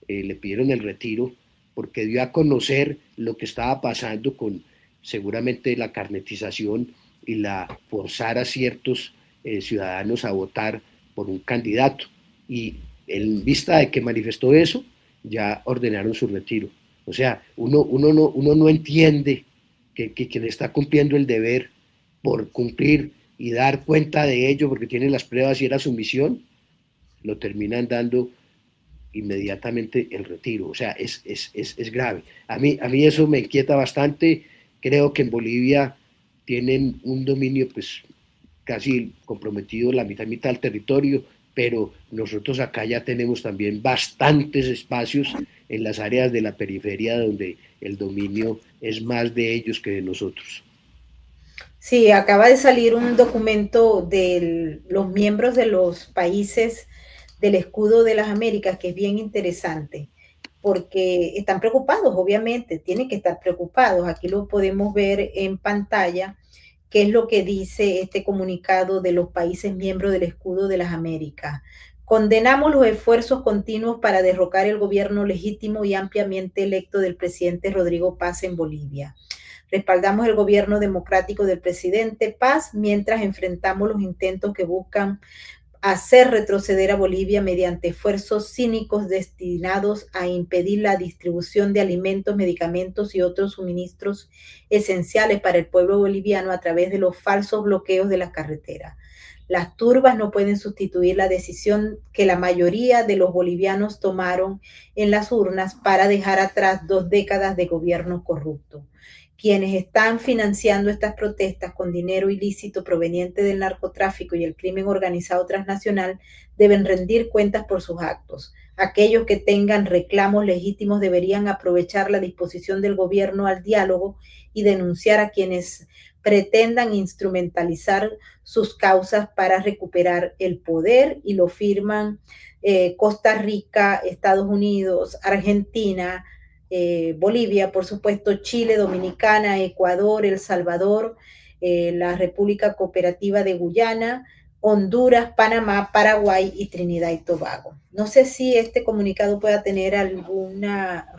le pidieron el retiro porque dio a conocer lo que estaba pasando con seguramente la carnetización y la forzar a ciertos ciudadanos a votar por un candidato. Y en vista de que manifestó eso, ya ordenaron su retiro. O sea, uno no entiende que quien está cumpliendo el deber por cumplir y dar cuenta de ello porque tiene las pruebas y era su misión, lo terminan dando inmediatamente el retiro. O sea, es grave. A mí eso me inquieta bastante. Creo que en Bolivia tienen un dominio pues casi comprometido la mitad del territorio, pero nosotros acá ya tenemos también bastantes espacios en las áreas de la periferia donde el dominio es más de ellos que de nosotros. Sí, acaba de salir un documento de los miembros de los países del escudo de las Américas que es bien interesante porque están preocupados, obviamente, tienen que estar preocupados. Aquí lo podemos ver en pantalla, qué es lo que dice este comunicado de los países miembros del escudo de las Américas. Condenamos los esfuerzos continuos para derrocar el gobierno legítimo y ampliamente electo del presidente Rodrigo Paz en Bolivia. Respaldamos el gobierno democrático del presidente Paz mientras enfrentamos los intentos que buscan hacer retroceder a Bolivia mediante esfuerzos cínicos destinados a impedir la distribución de alimentos, medicamentos y otros suministros esenciales para el pueblo boliviano a través de los falsos bloqueos de las carreteras. Las turbas no pueden sustituir la decisión que la mayoría de los bolivianos tomaron en las urnas para dejar atrás 2 décadas de gobierno corrupto. quienes están financiando estas protestas con dinero ilícito proveniente del narcotráfico y el crimen organizado transnacional deben rendir cuentas por sus actos. Aquellos que tengan reclamos legítimos deberían aprovechar la disposición del gobierno al diálogo y denunciar a quienes pretendan instrumentalizar sus causas para recuperar el poder, y lo firman Costa Rica, Estados Unidos, Argentina, Bolivia, por supuesto, Chile, Dominicana, Ecuador, El Salvador, la República Cooperativa de Guyana, Honduras, Panamá, Paraguay y Trinidad y Tobago. No sé si este comunicado pueda tener algún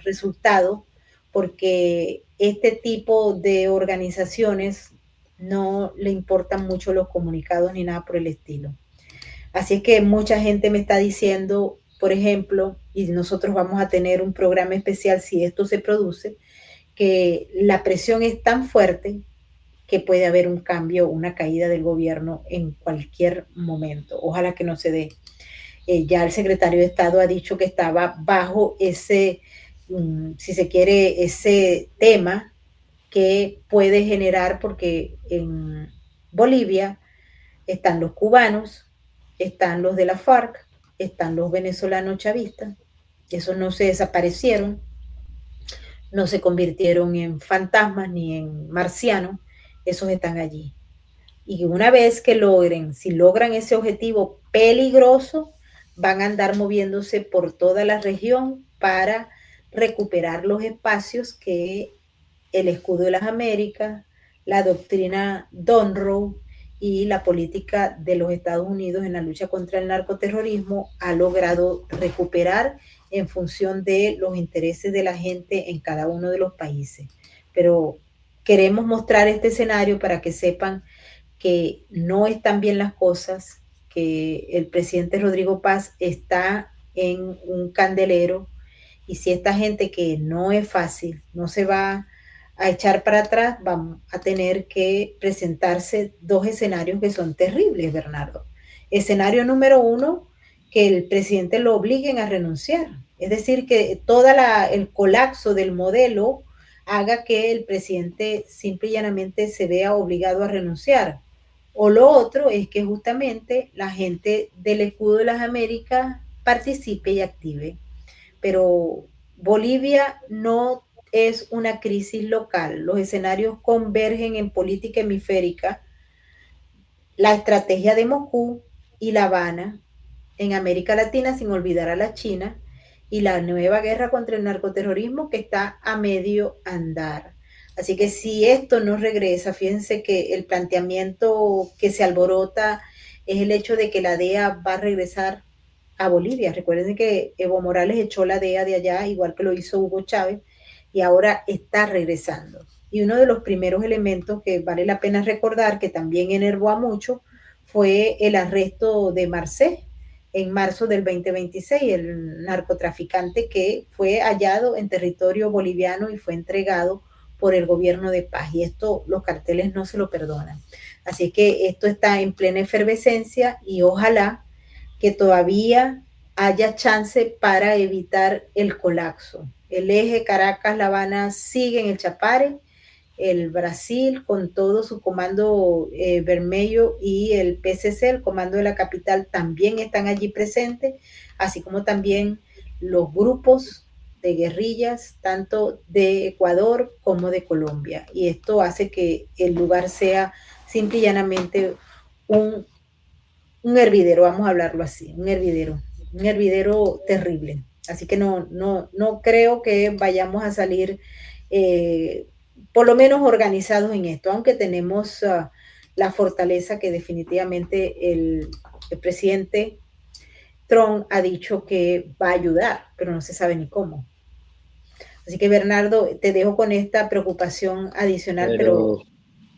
resultado, porque este tipo de organizaciones no le importan mucho los comunicados ni nada por el estilo. Así es que mucha gente me está diciendo, por ejemplo, y nosotros vamos a tener un programa especial si esto se produce, que la presión es tan fuerte que puede haber un cambio, una caída del gobierno en cualquier momento. Ojalá que no se dé. Ya el secretario de Estado ha dicho que estaba bajo ese, si se quiere, ese tema que puede generar, porque en Bolivia están los cubanos, están los de la FARC, están los venezolanos chavistas, esos no se desaparecieron, no se convirtieron en fantasmas ni en marcianos, esos están allí. Y una vez que logren, si logran ese objetivo peligroso, van a andar moviéndose por toda la región para recuperar los espacios que el escudo de las Américas, la doctrina Monroe y la política de los Estados Unidos en la lucha contra el narcoterrorismo ha logrado recuperar en función de los intereses de la gente en cada uno de los países. Pero queremos mostrar este escenario para que sepan que no están bien las cosas, que el presidente Rodrigo Paz está en un candelero, y si esta gente, que no es fácil, no se va a echar para atrás, vamos a tener que presentarse dos escenarios que son terribles, Bernardo. Escenario número uno, que el presidente lo obliguen a renunciar. Es decir, que todo el colapso del modelo haga que el presidente simple y llanamente se vea obligado a renunciar. O lo otro es que justamente la gente del escudo de las Américas participe y active. Pero Bolivia no es una crisis local. Los escenarios convergen en política hemisférica, la estrategia de Moscú y La Habana en América Latina, sin olvidar a la China, y la nueva guerra contra el narcoterrorismo que está a medio andar. Así que si esto no regresa, fíjense que el planteamiento que se alborota es el hecho de que la DEA va a regresar a Bolivia. Recuerden que Evo Morales echó la DEA de allá, igual que lo hizo Hugo Chávez, y ahora está regresando. Y uno de los primeros elementos que vale la pena recordar, que también enervó a mucho, fue el arresto de Marcé en marzo del 2026, el narcotraficante que fue hallado en territorio boliviano y fue entregado por el gobierno de Paz. Y esto los carteles no se lo perdonan. Así que esto está en plena efervescencia, y ojalá que todavía haya chance para evitar el colapso. El eje Caracas-La Habana sigue en el Chapare, el Brasil con todo su comando Vermelho y el PCC, el comando de la capital, también están allí presentes, así como también los grupos de guerrillas, tanto de Ecuador como de Colombia. Y esto hace que el lugar sea simple y llanamente un hervidero, vamos a hablarlo así, un hervidero terrible. Así que no creo que vayamos a salir por lo menos organizados en esto, aunque tenemos la fortaleza que definitivamente el presidente Trump ha dicho que va a ayudar, pero no se sabe ni cómo. Así que, Bernardo, te dejo con esta preocupación adicional, pero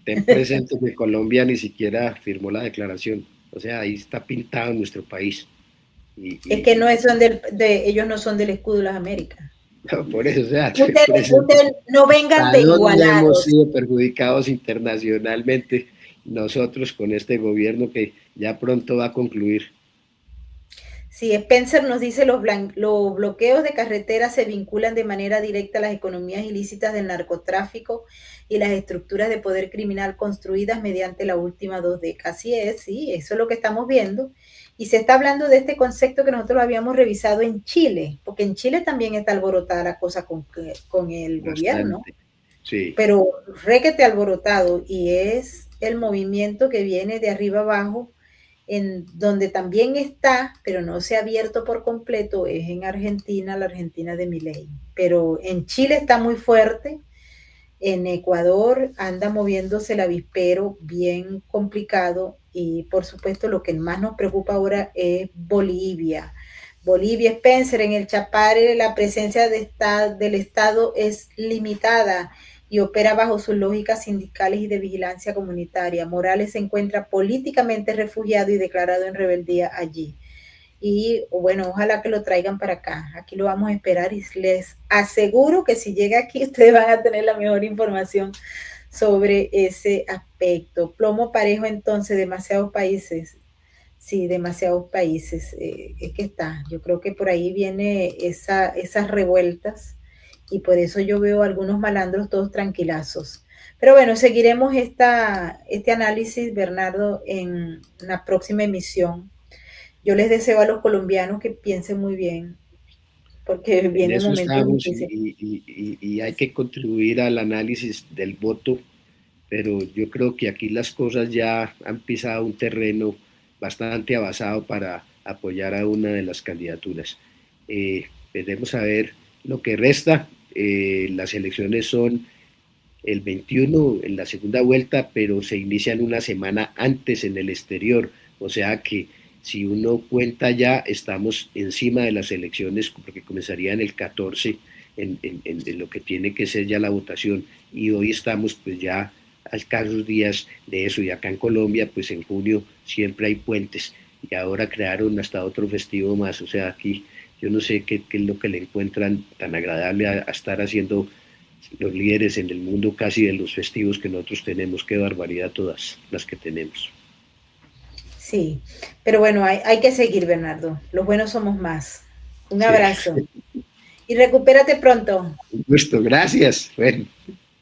ten presente que Colombia ni siquiera firmó la declaración. O sea, ahí está pintado en nuestro país. Es que ellos no son del escudo de las Américas. No, por eso, o sea, usted no vengan de igualados. Hemos sido perjudicados internacionalmente nosotros con este gobierno que ya pronto va a concluir. Sí, Spencer nos dice los bloqueos de carreteras se vinculan de manera directa a las economías ilícitas del narcotráfico y las estructuras de poder criminal construidas mediante las últimas 2 décadas. Así es, sí, eso es lo que estamos viendo. Y se está hablando de este concepto que nosotros lo habíamos revisado en Chile, porque en Chile también está alborotada la cosa con el gobierno, Bastante, sí. pero requete alborotado y es el movimiento que viene de arriba abajo en donde también está, pero no se ha abierto por completo, es en Argentina, la Argentina de Milei. Pero en Chile está muy fuerte, en Ecuador anda moviéndose el avispero bien complicado y por supuesto lo que más nos preocupa ahora es Bolivia. Bolivia, Spencer, en el Chapare la presencia del Estado es limitada y opera bajo sus lógicas sindicales y de vigilancia comunitaria. Morales se encuentra políticamente refugiado y declarado en rebeldía allí. Y bueno, ojalá que lo traigan para acá. Aquí lo vamos a esperar y les aseguro que si llega aquí ustedes van a tener la mejor información sobre ese aspecto. Plomo parejo entonces, demasiados países. Sí, demasiados países. Es que está. Yo creo que por ahí viene esas revueltas y por eso yo veo a algunos malandros todos tranquilazos. Pero bueno, seguiremos este análisis, Bernardo, en la próxima emisión. Yo les deseo a los colombianos que piensen muy bien, porque En vienen eso momentos estamos difíciles. y hay que contribuir al análisis del voto, pero yo creo que aquí las cosas ya han pisado un terreno bastante avanzado para apoyar a una de las candidaturas. Veremos a ver lo que resta. Las elecciones son el 21 en la segunda vuelta, pero se inician una semana antes en el exterior, o sea que si uno cuenta ya, estamos encima de las elecciones porque comenzarían el 14 en lo que tiene que ser ya la votación y hoy estamos pues ya a escasos días de eso y acá en Colombia pues en junio siempre hay puentes y ahora crearon hasta otro festivo más, o sea aquí yo no sé qué es lo que le encuentran tan agradable a estar haciendo los líderes en el mundo casi de los festivos que nosotros tenemos, qué barbaridad todas las que tenemos. Sí, pero bueno, hay que seguir, Bernardo. Los buenos somos más. Un Sí, abrazo y recupérate pronto. un gusto, gracias. Bueno.